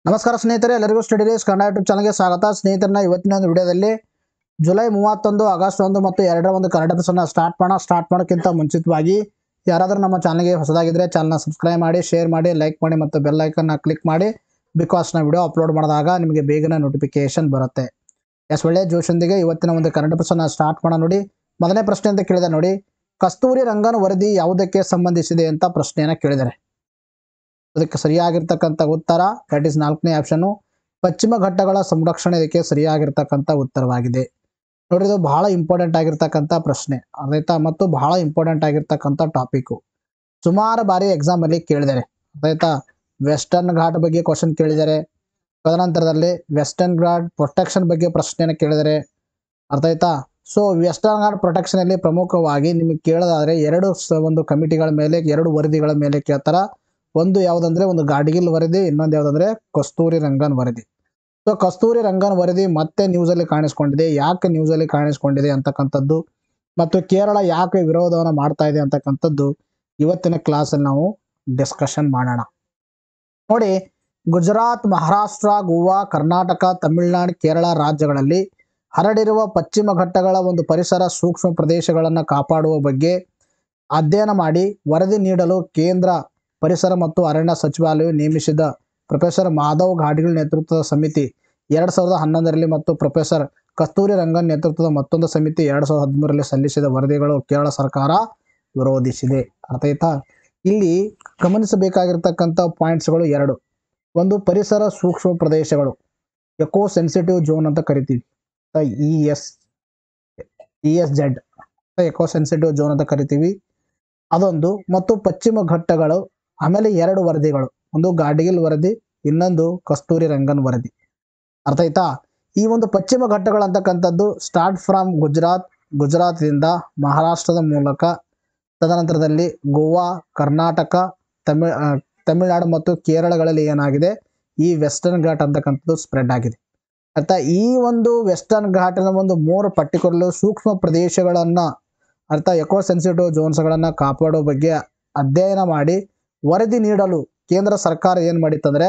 ನಮಸ್ಕಾರ ಸ್ನೇಹಿತರೆ, ಎಲ್ಲರಿಗೂ ಸ್ಟಡಿ ಡೇಸ್ ಕನ್ನಡ ಯೂಟ್ಯೂಬ್ ಚಾನಲ್ಗೆ ಸ್ವಾಗತ. ಸ್ನೇಹಿತರನ್ನ ಇವತ್ತಿನ ಒಂದು ವಿಡಿಯೋದಲ್ಲಿ ಜುಲೈ 31, ಆಗಸ್ಟ್ 1 ಮತ್ತು 2ರ ಒಂದು ಕನ್ನಡ ಎಪಿಸೋಡ್ನ ಸ್ಟಾರ್ಟ್ ಮಾಡೋಕ್ಕಿಂತ ಮುಂಚಿತವಾಗಿ ಯಾರಾದರೂ ನಮ್ಮ ಚಾನಲ್ಗೆ ಹೊಸದಾಗಿದ್ದರೆ ಚಾನಲ್ನ ಸಬ್ಸ್ಕ್ರೈಬ್ ಮಾಡಿ, ಶೇರ್ ಮಾಡಿ, ಲೈಕ್ ಮಾಡಿ ಮತ್ತು ಬೆಲ್ ಐಕನ್ನ ಕ್ಲಿಕ್ ಮಾಡಿ. ಬಿಕಾಸ್ ನಾವು ವಿಡಿಯೋ ಅಪ್ಲೋಡ್ ಮಾಡಿದಾಗ ನಿಮಗೆ ಬೇಗನೆ ನೋಟಿಫಿಕೇಶನ್ ಬರುತ್ತೆ. ಒಳ್ಳೆ ಜೋಶೊಂದಿಗೆ ಇವತ್ತಿನ ಒಂದು ಕನ್ನಡ ಎಪಿಸೋಡ್ನ ಸ್ಟಾರ್ಟ್ ಮಾಡೋಣ. ನೋಡಿ, ಮೊದಲನೇ ಪ್ರಶ್ನೆ ಅಂತ ಕೇಳಿದೆ ನೋಡಿ, ಕಸ್ತೂರಿ ರಂಗನ್ ವರದಿ ಯಾವುದಕ್ಕೆ ಸಂಬಂಧಿಸಿದೆ ಅಂತ ಪ್ರಶ್ನೆಯನ್ನು ಕೇಳಿದ್ದಾರೆ. ಅದಕ್ಕೆ ಸರಿಯಾಗಿರ್ತಕ್ಕಂಥ ಉತ್ತರ ದಟ್ ಈಸ್ 4ನೇ ಆಪ್ಷನ್, ಪಶ್ಚಿಮ ಘಟ್ಟಗಳ ಸಂರಕ್ಷಣೆ ಇದಕ್ಕೆ ಸರಿಯಾಗಿರ್ತಕ್ಕಂಥ ಉತ್ತರವಾಗಿದೆ. ನೋಡಿ, ಇದು ಬಹಳ ಇಂಪಾರ್ಟೆಂಟ್ ಆಗಿರ್ತಕ್ಕಂಥ ಪ್ರಶ್ನೆ ಆಯ್ತಾ, ಮತ್ತು ಬಹಳ ಇಂಪಾರ್ಟೆಂಟ್ ಆಗಿರ್ತಕ್ಕಂಥ ಟಾಪಿಕ್. ಸುಮಾರು ಬಾರಿ ಎಕ್ಸಾಮ್ ಅಲ್ಲಿ ಕೇಳಿದ್ದಾರೆ ಆಯ್ತಾ. ವೆಸ್ಟರ್ನ್ ಘಾಟ್ ಬಗ್ಗೆ ಕ್ವಶನ್ ಕೇಳಿದ್ದಾರೆ. ತದನಂತರದಲ್ಲಿ ವೆಸ್ಟರ್ನ್ ಘಾಟ್ ಪ್ರೊಟೆಕ್ಷನ್ ಬಗ್ಗೆ ಪ್ರಶ್ನೆಯನ್ನು ಕೇಳಿದ್ದಾರೆ. ಅರ್ಥ ಆಯ್ತಾ. ಸೊ ವೆಸ್ಟರ್ನ್ ಘಾಟ್ ಪ್ರೊಟೆಕ್ಷನ್ ಅಲ್ಲಿ ಪ್ರಮುಖವಾಗಿ ನಿಮಗೆ ಕೇಳೋದಾದ್ರೆ ಒಂದು ಕಮಿಟಿಗಳ ಮೇಲೆ, 2 ವರದಿಗಳ ಮೇಲೆ ಕೇಳ್ತಾರ. ಒಂದು ಯಾವುದಂದ್ರೆ ಒಂದು ಗಾಡ್ಗಿಲ್ ವರದಿ, ಇನ್ನೊಂದು ಯಾವುದಂದ್ರೆ ಕಸ್ತೂರಿ ರಂಗನ್ ವರದಿ. ಸೊ ಕಸ್ತೂರಿ ರಂಗನ್ ವರದಿ ಮತ್ತೆ ನ್ಯೂಸಲ್ಲಿ ಕಾಣಿಸ್ಕೊಂಡಿದೆ. ಯಾಕೆ ನ್ಯೂಸಲ್ಲಿ ಕಾಣಿಸ್ಕೊಂಡಿದೆ ಅಂತಕ್ಕಂಥದ್ದು ಮತ್ತು ಕೇರಳ ಯಾಕೆ ವಿರೋಧವನ್ನು ಮಾಡ್ತಾ ಇದೆ ಅಂತಕ್ಕಂಥದ್ದು ಇವತ್ತಿನ ಕ್ಲಾಸಲ್ಲಿ ನಾವು ಡಿಸ್ಕಷನ್ ಮಾಡೋಣ. ನೋಡಿ, ಗುಜರಾತ್, ಮಹಾರಾಷ್ಟ್ರ, ಗೋವಾ, ಕರ್ನಾಟಕ, ತಮಿಳುನಾಡು, ಕೇರಳ ರಾಜ್ಯಗಳಲ್ಲಿ ಹರಡಿರುವ ಪಶ್ಚಿಮ ಘಟ್ಟಗಳ ಒಂದು ಪರಿಸರ ಸೂಕ್ಷ್ಮ ಪ್ರದೇಶಗಳನ್ನು ಕಾಪಾಡುವ ಬಗ್ಗೆ ಅಧ್ಯಯನ ಮಾಡಿ ವರದಿ ನೀಡಲು ಕೇಂದ್ರ ಪರಿಸರ ಮತ್ತು ಅರಣ್ಯ ಸಚಿವಾಲಯವು ನೇಮಿಸಿದ ಪ್ರೊಫೆಸರ್ ಮಾಧವ್ ಗಾಡ್ಗಿಲ್ ನೇತೃತ್ವದ ಸಮಿತಿ 2011ರಲ್ಲಿ ಮತ್ತು ಪ್ರೊಫೆಸರ್ ಕಸ್ತೂರಿ ರಂಗನ್ ನೇತೃತ್ವದ ಮತ್ತೊಂದು ಸಮಿತಿ 2013ರಲ್ಲಿ ಸಲ್ಲಿಸಿದ ವರದಿಗಳು ಕೇರಳ ಸರ್ಕಾರ ವಿರೋಧಿಸಿದೆ. ಅರ್ಥ ಆಯ್ತಾ. ಇಲ್ಲಿ ಗಮನಿಸಬೇಕಾಗಿರ್ತಕ್ಕಂಥ ಪಾಯಿಂಟ್ಸ್ಗಳು 2. ಒಂದು, ಪರಿಸರ ಸೂಕ್ಷ್ಮ ಪ್ರದೇಶಗಳು, ಎಕೋ ಸೆನ್ಸಿಟಿವ್ ಝೋನ್ ಅಂತ ಕರಿತೀವಿ, ESZ ಎಕೋ ಸೆನ್ಸಿಟಿವ್ ಝೋನ್ ಅಂತ ಕರಿತೀವಿ, ಅದೊಂದು. ಮತ್ತು ಪಶ್ಚಿಮ ಘಟ್ಟಗಳು, ಆಮೇಲೆ 2 ವರದಿಗಳು, ಒಂದು ಗಾಡ್ಗಿಲ್ ವರದಿ, ಇನ್ನೊಂದು ಕಸ್ತೂರಿ ರಂಗನ್ ವರದಿ. ಅರ್ಥ ಆಯ್ತಾ. ಈ ಒಂದು ಪಶ್ಚಿಮ ಘಟ್ಟಗಳು ಅಂತಕ್ಕಂಥದ್ದು ಸ್ಟಾರ್ಟ್ ಫ್ರಮ್ ಗುಜರಾತ್ದಿಂದ ಮಹಾರಾಷ್ಟ್ರದ ಮೂಲಕ, ತದನಂತರದಲ್ಲಿ ಗೋವಾ, ಕರ್ನಾಟಕ, ತಮಿಳುನಾಡು ಮತ್ತು ಕೇರಳಗಳಲ್ಲಿ ಏನಾಗಿದೆ, ಈ ವೆಸ್ಟರ್ನ್ ಘಾಟ್ ಅಂತಕ್ಕಂಥದ್ದು ಸ್ಪ್ರೆಡ್ ಆಗಿದೆ. ಅರ್ಥ. ಈ ಒಂದು ವೆಸ್ಟರ್ನ್ ಘಾಟಿನ ಒಂದು 3 ಪರ್ಟಿಕ್ಯುಲರ್ ಸೂಕ್ಷ್ಮ ಪ್ರದೇಶಗಳನ್ನು ಅರ್ಥ ಎಕೋ ಸೆನ್ಸಿಟಿವ್ ಝೋನ್ಸ್ಗಳನ್ನು ಕಾಪಾಡೋ ಬಗ್ಗೆ ಅಧ್ಯಯನ ಮಾಡಿ ವರದಿ ನೀಡಲು ಕೇಂದ್ರ ಸರ್ಕಾರ ಏನು ಮಾಡಿತ್ತಂದ್ರೆ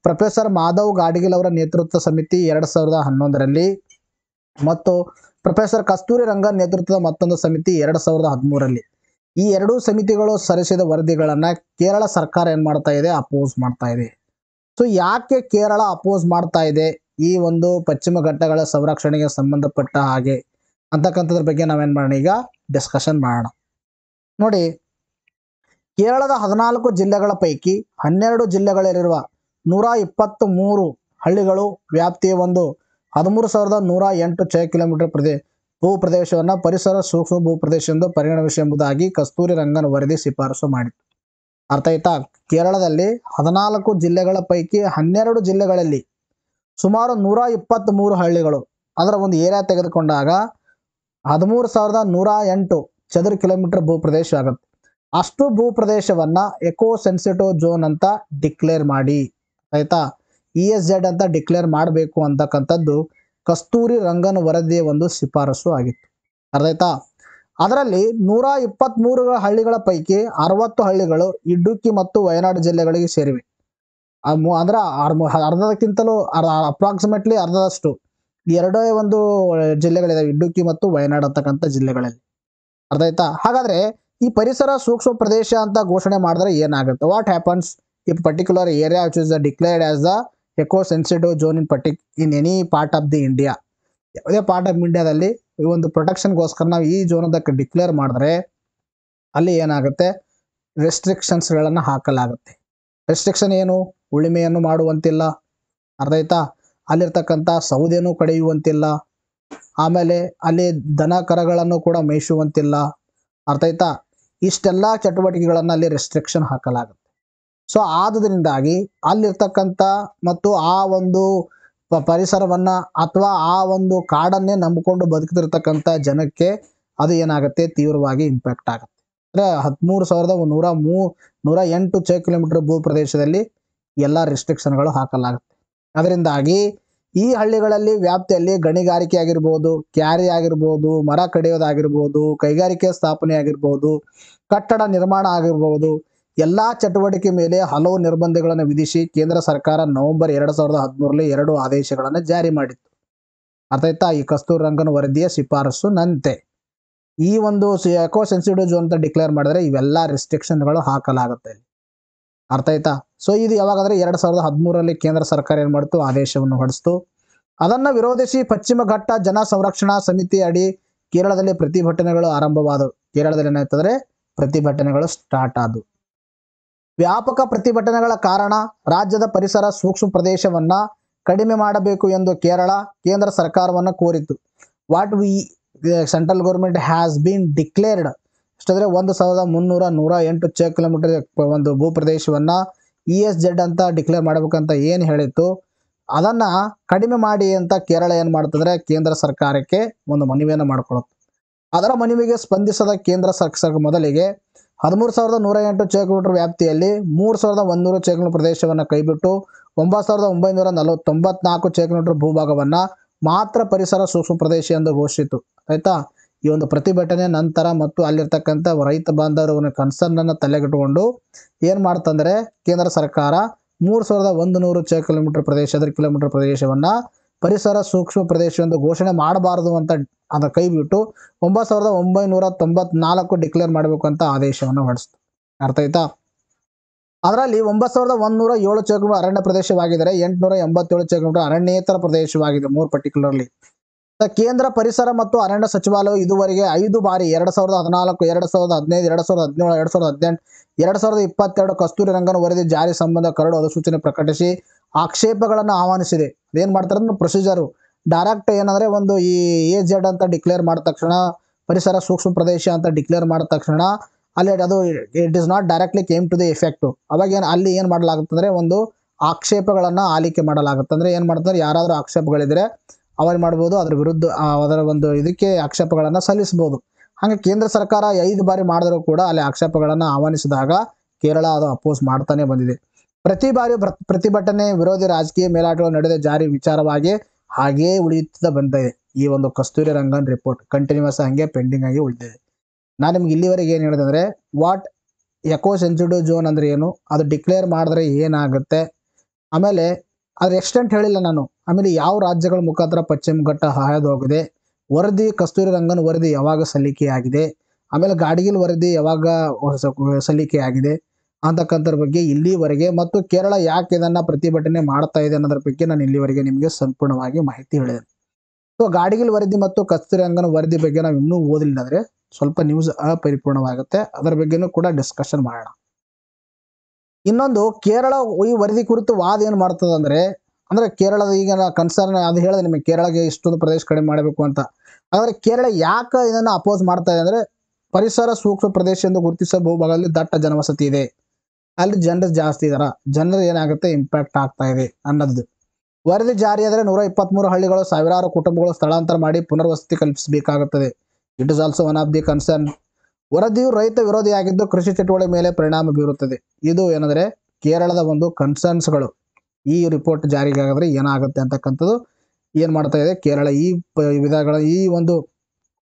ಪ್ರೊಫೆಸರ್ ಮಾಧವ್ ಗಾಡ್ಗಿಲ್ ಅವರ ನೇತೃತ್ವ ಸಮಿತಿ 2011ರಲ್ಲಿ ಮತ್ತು ಪ್ರೊಫೆಸರ್ ಕಸ್ತೂರಿ ರಂಗನ್ ನೇತೃತ್ವದ ಮತ್ತೊಂದು ಸಮಿತಿ 2013ರಲ್ಲಿ, ಈ 2 ಸಮಿತಿಗಳು ಸಲ್ಲಿಸಿದ ವರದಿಗಳನ್ನು ಕೇರಳ ಸರ್ಕಾರ ಏನು ಮಾಡ್ತಾ ಇದೆ, ಅಪೋಸ್ ಮಾಡ್ತಾ ಇದೆ. ಸೊ ಯಾಕೆ ಕೇರಳ ಅಪೋಸ್ ಮಾಡ್ತಾ ಇದೆ ಈ ಒಂದು ಪಶ್ಚಿಮ ಘಟ್ಟಗಳ ಸಂರಕ್ಷಣೆಗೆ ಸಂಬಂಧಪಟ್ಟ ಹಾಗೆ ಅಂತಕ್ಕಂಥದ್ರ ಬಗ್ಗೆ ನಾವೇನು ಮಾಡೋಣ, ಈಗ ಡಿಸ್ಕಷನ್ ಮಾಡೋಣ. ನೋಡಿ, ಕೇರಳದ 14 ಜಿಲ್ಲೆಗಳ ಪೈಕಿ 12 ಜಿಲ್ಲೆಗಳಲ್ಲಿರುವ 123 ಹಳ್ಳಿಗಳು ವ್ಯಾಪ್ತಿಯ ಒಂದು 13,108 ಚೌ ಕಿಲೋಮೀಟರ್ ಭೂ ಪ್ರದೇಶವನ್ನು ಪರಿಸರ ಸೂಕ್ಷ್ಮ ಭೂ ಪ್ರದೇಶ ಎಂದು ಪರಿಗಣಿಸುವುದಾಗಿ ಕಸ್ತೂರಿ ರಂಗನ್ ವರದಿ ಶಿಫಾರಸು ಮಾಡಿತು. ಅರ್ಥ ಆಯ್ತಾ. ಕೇರಳದಲ್ಲಿ 14 ಜಿಲ್ಲೆಗಳ ಪೈಕಿ 12 ಜಿಲ್ಲೆಗಳಲ್ಲಿ ಸುಮಾರು 123 ಹಳ್ಳಿಗಳು, ಅದರ ಒಂದು ಏರಿಯಾ ತೆಗೆದುಕೊಂಡಾಗ 13,108 ಚದುರ ಕಿಲೋಮೀಟರ್ ಭೂ ಪ್ರದೇಶ ಆಗುತ್ತೆ. ಅಷ್ಟು ಭೂ ಪ್ರದೇಶವನ್ನ ಎಕೋ ಸೆನ್ಸಿಟಿವ್ ಝೋನ್ ಅಂತ ಡಿಕ್ಲೇರ್ ಮಾಡಿ, ಆಯ್ತಾ, ESZ ಅಂತ ಡಿಕ್ಲೇರ್ ಮಾಡಬೇಕು ಅಂತಕ್ಕಂಥದ್ದು ಕಸ್ತೂರಿ ರಂಗನ್ ವರದಿಯ ಒಂದು ಶಿಫಾರಸು ಆಗಿತ್ತು. ಅರ್ಥ ಆಯ್ತಾ. ಅದರಲ್ಲಿ 123 ಹಳ್ಳಿಗಳ ಪೈಕಿ 60 ಹಳ್ಳಿಗಳು ಇಡುಕ್ಕಿ ಮತ್ತು ವಯನಾಡು ಜಿಲ್ಲೆಗಳಿಗೆ ಸೇರಿವೆ. ಅಂದ್ರೆ ಅರ್ಧಕ್ಕಿಂತಲೂ ಅಪ್ರಾಕ್ಸಿಮೇಟ್ಲಿ ಅರ್ಧದಷ್ಟು 2 ಒಂದು ಜಿಲ್ಲೆಗಳಿದಾವೆ, ಇಡುಕ್ಕಿ ಮತ್ತು ವಯನಾಡು ಅಂತಕ್ಕಂಥ ಜಿಲ್ಲೆಗಳಲ್ಲಿ. ಅರ್ಥ ಆಯ್ತಾ. ಹಾಗಾದ್ರೆ ಈ ಪರಿಸರ ಸೂಕ್ಷ್ಮ ಪ್ರದೇಶ ಅಂತ ಘೋಷಣೆ ಮಾಡಿದ್ರೆ ಏನಾಗುತ್ತೆ, what happens if particular area which is declared as the eco sensitive zone in any part of the India, ಯಾವುದೇ ಪಾರ್ಟ್ ಆಫ್ ಇಂಡಿಯಾದಲ್ಲಿ ಈ ಒಂದು ಪ್ರೊಟೆಕ್ಷನ್ಗೋಸ್ಕರ ನಾವು ಈ ಝೋನ್ ಅದಕ್ಕೆ ಡಿಕ್ಲೇರ್ ಮಾಡಿದ್ರೆ ಅಲ್ಲಿ ಏನಾಗುತ್ತೆ, ರೆಸ್ಟ್ರಿಕ್ಷನ್ಸ್ಗಳನ್ನು ಹಾಕಲಾಗುತ್ತೆ. ರೆಸ್ಟ್ರಿಕ್ಷನ್ ಏನು, ಉಳಿಮೆಯನ್ನು ಮಾಡುವಂತಿಲ್ಲ, ಅರ್ಥ ಆಯ್ತಾ, ಅಲ್ಲಿರ್ತಕ್ಕಂಥ ಸೌದೆಯನ್ನು ಕಡಿಯುವಂತಿಲ್ಲ, ಆಮೇಲೆ ಅಲ್ಲಿ ದನ ಕರಗಳನ್ನು ಕೂಡ ಮೇಯಿಸುವಂತಿಲ್ಲ, ಅರ್ಥ ಆಯ್ತಾ, ಇಷ್ಟೆಲ್ಲ ಚಟುವಟಿಕೆಗಳನ್ನು ಅಲ್ಲಿ ರೆಸ್ಟ್ರಿಕ್ಷನ್ ಹಾಕಲಾಗುತ್ತೆ. ಸೊ ಆದುದರಿಂದಾಗಿ ಅಲ್ಲಿರ್ತಕ್ಕಂಥ ಮತ್ತು ಆ ಒಂದು ಪರಿಸರವನ್ನ ಅಥವಾ ಆ ಒಂದು ಕಾಡನ್ನೇ ನಂಬಿಕೊಂಡು ಬದುಕುತ್ತಿರ್ತಕ್ಕಂಥ ಜನಕ್ಕೆ ಅದು ಏನಾಗುತ್ತೆ, ತೀವ್ರವಾಗಿ ಇಂಪ್ಯಾಕ್ಟ್ ಆಗುತ್ತೆ. ಅಂದರೆ 13,108 ಚೌ ಕಿಲೋಮೀಟರ್ ಭೂ ಪ್ರದೇಶದಲ್ಲಿ ಎಲ್ಲ ರೆಸ್ಟ್ರಿಕ್ಷನ್ಗಳು ಹಾಕಲಾಗುತ್ತೆ. ಅದರಿಂದಾಗಿ ಈ ಹಳ್ಳಿಗಳಲ್ಲಿ ವ್ಯಾಪ್ತಿಯಲ್ಲಿ ಗಣಿಗಾರಿಕೆ ಆಗಿರ್ಬೋದು, ಕ್ಯಾರಿ ಆಗಿರ್ಬೋದು, ಮರ ಕಡಿಯೋದಾಗಿರ್ಬೋದು, ಕೈಗಾರಿಕೆ ಸ್ಥಾಪನೆ ಆಗಿರ್ಬೋದು, ಕಟ್ಟಡ ನಿರ್ಮಾಣ ಆಗಿರ್ಬೋದು, ಎಲ್ಲಾ ಚಟುವಟಿಕೆ ಮೇಲೆ ಹಲವು ನಿರ್ಬಂಧಗಳನ್ನು ವಿಧಿಸಿ ಕೇಂದ್ರ ಸರ್ಕಾರ ನವೆಂಬರ್ 2013ರಲ್ಲಿ 2 ಆದೇಶಗಳನ್ನು ಜಾರಿ ಮಾಡಿತ್ತು. ಅರ್ಥ ಆಯ್ತಾ? ಈ ಕಸ್ತೂರಿ ರಂಗನ್ ವರದಿಯ ಶಿಫಾರಸು ನಂತೆ ಈ ಒಂದು ಎಕೋ ಸೆನ್ಸಿಟಿವ್ ಝೋನ್ ಅಂತ ಡಿಕ್ಲೇರ್ ಮಾಡಿದ್ರೆ ಇವೆಲ್ಲ ರೆಸ್ಟ್ರಿಕ್ಷನ್ಗಳು ಹಾಕಲಾಗುತ್ತೆ. ಅರ್ಥ ಆಯ್ತಾ? ಸೊ ಇದು ಯಾವಾಗಾದ್ರೆ 2013ರಲ್ಲಿ ಕೇಂದ್ರ ಸರ್ಕಾರ ಏನ್ ಮಾಡ್ತು, ಆದೇಶವನ್ನು ಹೊರಡಿಸ್ತು. ಅದನ್ನ ವಿರೋಧಿಸಿ ಪಶ್ಚಿಮ ಘಟ್ಟ ಜನ ಸಂರಕ್ಷಣಾ ಸಮಿತಿ ಅಡಿ ಕೇರಳದಲ್ಲಿ ಪ್ರತಿಭಟನೆಗಳು ಆರಂಭವಾದವು. ಕೇರಳದಲ್ಲಿ ಏನಾಯ್ತಂದ್ರೆ ಪ್ರತಿಭಟನೆಗಳು ಸ್ಟಾರ್ಟ್ ಆದವು. ವ್ಯಾಪಕ ಪ್ರತಿಭಟನೆಗಳ ಕಾರಣ ರಾಜ್ಯದ ಪರಿಸರ ಸೂಕ್ಷ್ಮ ಪ್ರದೇಶವನ್ನ ಕಡಿಮೆ ಮಾಡಬೇಕು ಎಂದು ಕೇಂದ್ರ ಸರ್ಕಾರವನ್ನು ಕೋರಿತು. What we central government has been declared ಎಷ್ಟಂದ್ರೆ 1308 ಚೌಕ ಕಿಲೋಮೀಟರ್ ಒಂದು ಭೂಪ್ರದೇಶವನ್ನ ESZ ಅಂತ ಡಿಕ್ಲೇರ್ ಮಾಡಬೇಕಂತ ಏನು ಹೇಳಿತ್ತು ಅದನ್ನ ಕಡಿಮೆ ಮಾಡಿ ಅಂತ ಕೇರಳ ಏನ್ ಮಾಡ್ತಂದ್ರೆ ಕೇಂದ್ರ ಸರ್ಕಾರಕ್ಕೆ ಒಂದು ಮನವಿಯನ್ನು ಮಾಡ್ಕೊಳ್ಳುತ್ತೆ. ಅದರ ಮನವಿಗೆ ಸ್ಪಂದಿಸದ ಕೇಂದ್ರ ಸರ್ಕಾರ ಮೊದಲಿಗೆ 13,108 ಚೌಕ ಕಿಲೋಮೀಟರ್ ವ್ಯಾಪ್ತಿಯಲ್ಲಿ 3,100 ಚೌಕ ಕಿಲೋಮೀಟರ್ ಪ್ರದೇಶವನ್ನು ಕೈಬಿಟ್ಟು 9,994 ಚೌಕ ಕಿಲೋಮೀಟರ್ ಭೂಭಾಗವನ್ನ ಮಾತ್ರ ಪರಿಸರ ಸೂಕ್ಷ್ಮ ಪ್ರದೇಶ ಎಂದು ಘೋಷಿಸಿತು. ಆಯ್ತಾ? ಈ ಒಂದು ಪ್ರತಿಭಟನೆ ನಂತರ ಮತ್ತು ಅಲ್ಲಿರ್ತಕ್ಕಂಥ ರೈತ ಬಾಂಧವರ ಕನ್ಸರ್ನ್ ಅನ್ನು ತಲೆಗಿಟ್ಟುಕೊಂಡು ಏನ್ ಮಾಡ್ತಂದ್ರೆ ಕೇಂದ್ರ ಸರ್ಕಾರ 3,100 ಚೌಕ ಕಿಲೋಮೀಟರ್ ಪ್ರದೇಶವನ್ನ ಪರಿಸರ ಸೂಕ್ಷ್ಮ ಪ್ರದೇಶ ಎಂದು ಘೋಷಣೆ ಮಾಡಬಾರದು ಅಂತ ಅದ ಕೈ ಬಿಟ್ಟು 9,994 ಡಿಕ್ಲೇರ್ ಮಾಡಬೇಕು ಅಂತ ಆದೇಶವನ್ನು ಹೊರಡಿಸಿತು. ಅರ್ಥ ಆಯ್ತಾ? ಅದರಲ್ಲಿ 9,107 ಚೌಕ ಕಿಲೋಮೀಟರ್ ಅರಣ್ಯ ಪ್ರದೇಶವಾಗಿದ್ದರೆ 887 ಚೌಕ ಕಿಲೋಮೀಟರ್ ಅರಣ್ಯೇತರ ಪ್ರದೇಶವಾಗಿದೆ. ಮೋರ್ ಪರ್ಟಿಕ್ಯುಲರ್ಲಿ ಕೇಂದ್ರ ಪರಿಸರ ಮತ್ತು ಅರಣ್ಯ ಸಚಿವಾಲಯವು ಇದುವರೆಗೆ 5 ಬಾರಿ 2014, 2015, 2017, 2018, 2022 ಕಸ್ತೂರಿ ರಂಗನ್ ವರದಿ ಜಾರಿ ಸಂಬಂಧ ಕರಡು ಅಧಿಸೂಚನೆ ಪ್ರಕಟಿಸಿ ಆಕ್ಷೇಪಗಳನ್ನು ಆಹ್ವಾನಿಸಿದೆ. ಅದೇನ್ ಮಾಡ್ತಾರೆ ಪ್ರೊಸೀಜರು ಡೈರೆಕ್ಟ್ ಏನಂದ್ರೆ ಒಂದು ಈ ESZ ಅಂತ ಡಿಕ್ಲೇರ್ ಮಾಡಿದ ತಕ್ಷಣ ಪರಿಸರ ಸೂಕ್ಷ್ಮ ಪ್ರದೇಶ ಅಂತ ಡಿಕ್ಲೇರ್ ಮಾಡಿದ ತಕ್ಷಣ ಅಲ್ಲಿ ಅದು it is not directly came to the effect. ಅವಾಗ ಅಲ್ಲಿ ಏನ್ ಮಾಡಲಾಗುತ್ತಂದ್ರೆ ಒಂದು ಆಕ್ಷೇಪಗಳನ್ನ ಆಲಿಕೆ ಮಾಡಲಾಗುತ್ತೆ. ಅಂದ್ರೆ ಏನ್ ಮಾಡ್ತಾರೆ, ಯಾರಾದ್ರೂ ಆಕ್ಷೇಪಗಳಿದ್ರೆ ಅವ್ರು ಮಾಡ್ಬೋದು, ಅದ್ರ ವಿರುದ್ಧ ಅದರ ಒಂದು ಇದಕ್ಕೆ ಆಕ್ಷೇಪಗಳನ್ನ ಸಲ್ಲಿಸಬಹುದು. ಹಾಗೆ ಕೇಂದ್ರ ಸರ್ಕಾರ 5 ಬಾರಿ ಮಾಡಿದ್ರು ಕೂಡ ಅಲ್ಲಿ ಆಕ್ಷೇಪಗಳನ್ನ ಆಹ್ವಾನಿಸಿದಾಗ ಕೇರಳ ಅದು ಅಪೋಸ್ ಮಾಡ್ತಾನೆ ಬಂದಿದೆ. ಪ್ರತಿ ಬಾರಿ ಪ್ರತಿಭಟನೆ ವಿರೋಧಿ ರಾಜಕೀಯ ಮೇಲಾಟಗಳು ನಡೆದ ಜಾರಿ ವಿಚಾರವಾಗಿ ಹಾಗೇ ಉಳಿಯುತ್ತಾ ಬಂದಿದೆ. ಈ ಒಂದು ಕಸ್ತೂರಿ ರಂಗನ್ ರಿಪೋರ್ಟ್ ಕಂಟಿನ್ಯೂಸ್ ಹಂಗೆ ಪೆಂಡಿಂಗ್ ಆಗಿ ಉಳಿದಿದೆ. ನಾನು ನಿಮ್ಗೆ ಇಲ್ಲಿವರೆಗೆ ಏನು ಹೇಳಿದೆ ಅಂದ್ರೆ ವಾಟ್ ಎಕೋ ಸೆನ್ಸಿಟಿವ್ ಝೋನ್ ಅಂದ್ರೆ ಏನು, ಅದು ಡಿಕ್ಲೇರ್ ಮಾಡಿದ್ರೆ ಏನಾಗುತ್ತೆ, ಆಮೇಲೆ ಅದ್ರ ಎಕ್ಸ್ಟೆಂಟ್ ಹೇಳಿಲ್ಲ ನಾನು, ಆಮೇಲೆ ಯಾವ ರಾಜ್ಯಗಳ ಮುಖಾಂತರ ಪಶ್ಚಿಮ ಘಟ್ಟ ಹಾಯ್ದು ಹೋಗಿದೆ, ವರದಿ ಕಸ್ತೂರಿ ರಂಗನ್ ವರದಿ ಯಾವಾಗ ಸಲ್ಲಿಕೆಯಾಗಿದೆ, ಆಮೇಲೆ ಗಾಡ್ಗಿಲ್ ವರದಿ ಯಾವಾಗ ಸಲ್ಲಿಕೆಯಾಗಿದೆ ಅಂತಕ್ಕಂಥದ್ರ ಬಗ್ಗೆ ಇಲ್ಲಿವರೆಗೆ, ಮತ್ತು ಕೇರಳ ಯಾಕೆ ಇದನ್ನ ಪ್ರತಿಭಟನೆ ಮಾಡ್ತಾ ಇದೆ ಅನ್ನೋದ್ರ ಬಗ್ಗೆ ನಾನು ಇಲ್ಲಿವರೆಗೆ ನಿಮಗೆ ಸಂಪೂರ್ಣವಾಗಿ ಮಾಹಿತಿ ಹೇಳಿದೆ. ಸೊ ಗಾಡ್ಗಿಲ್ ವರದಿ ಮತ್ತು ಕಸ್ತೂರಿ ರಂಗನ್ ವರದಿ ಬಗ್ಗೆ ನಾವು ಇನ್ನೂ ಓದಿಲ್ಲ ಅಂದ್ರೆ ಸ್ವಲ್ಪ ನ್ಯೂಸ್ ಅಪರಿಪೂರ್ಣವಾಗುತ್ತೆ. ಅದರ ಬಗ್ಗೆನೂ ಕೂಡ ಡಿಸ್ಕಷನ್ ಮಾಡೋಣ. ಇನ್ನೊಂದು, ಕೇರಳ ಈ ವರದಿ ಕುರಿತು ವಾದ ಏನು ಮಾಡ್ತದೆ ಅಂದ್ರೆ ಕೇರಳದ ಈಗ ಕನ್ಸರ್ನ್ ಅದು ಹೇಳಿದೆ ನಿಮಗೆ, ಕೇರಳಗೆ ಇಷ್ಟೊಂದು ಪ್ರದೇಶ ಕಡಿಮೆ ಮಾಡಬೇಕು ಅಂತ. ಆದರೆ ಕೇರಳ ಯಾಕೆ ಇದನ್ನು ಅಪೋಸ್ ಮಾಡ್ತಾ ಇದೆ ಅಂದ್ರೆ ಪರಿಸರ ಸೂಕ್ಷ್ಮ ಪ್ರದೇಶ ಎಂದು ಗುರುತಿಸುವ ಭೂಭಾಗದಲ್ಲಿ ದಟ್ಟ ಜನವಸತಿ ಇದೆ, ಅಲ್ಲಿ ಜನರು ಜಾಸ್ತಿ ಇದಾರ, ಜನರು ಏನಾಗುತ್ತೆ ಇಂಪ್ಯಾಕ್ಟ್ ಆಗ್ತಾ ಇದೆ ಅನ್ನೋದು. ವರದಿ ಜಾರಿಯಾದರೆ 123 ಹಳ್ಳಿಗಳು ಸಾವಿರಾರು ಕುಟುಂಬಗಳು ಸ್ಥಳಾಂತರ ಮಾಡಿ ಪುನರ್ವಸತಿ ಕಲ್ಪಿಸಬೇಕಾಗುತ್ತದೆ. It is also one of the concern. ವರದಿಯು ರೈತ ವಿರೋಧಿಯಾಗಿದ್ದು ಕೃಷಿ ಚಟುವಟಿಕೆ ಮೇಲೆ ಪರಿಣಾಮ ಬೀರುತ್ತದೆ. ಇದು ಏನಂದ್ರೆ ಕೇರಳದ ಒಂದು ಕನ್ಸರ್ನ್ಸ್ಗಳು. ಈ ರಿಪೋರ್ಟ್ ಜಾರಿಗಾಗಿದ್ರೆ ಏನಾಗುತ್ತೆ ಅಂತಕ್ಕಂಥದ್ದು ಏನ್ ಮಾಡ್ತಾ ಇದೆ ಕೇರಳ ಈ ವಿಧಗಳ ಈ ಒಂದು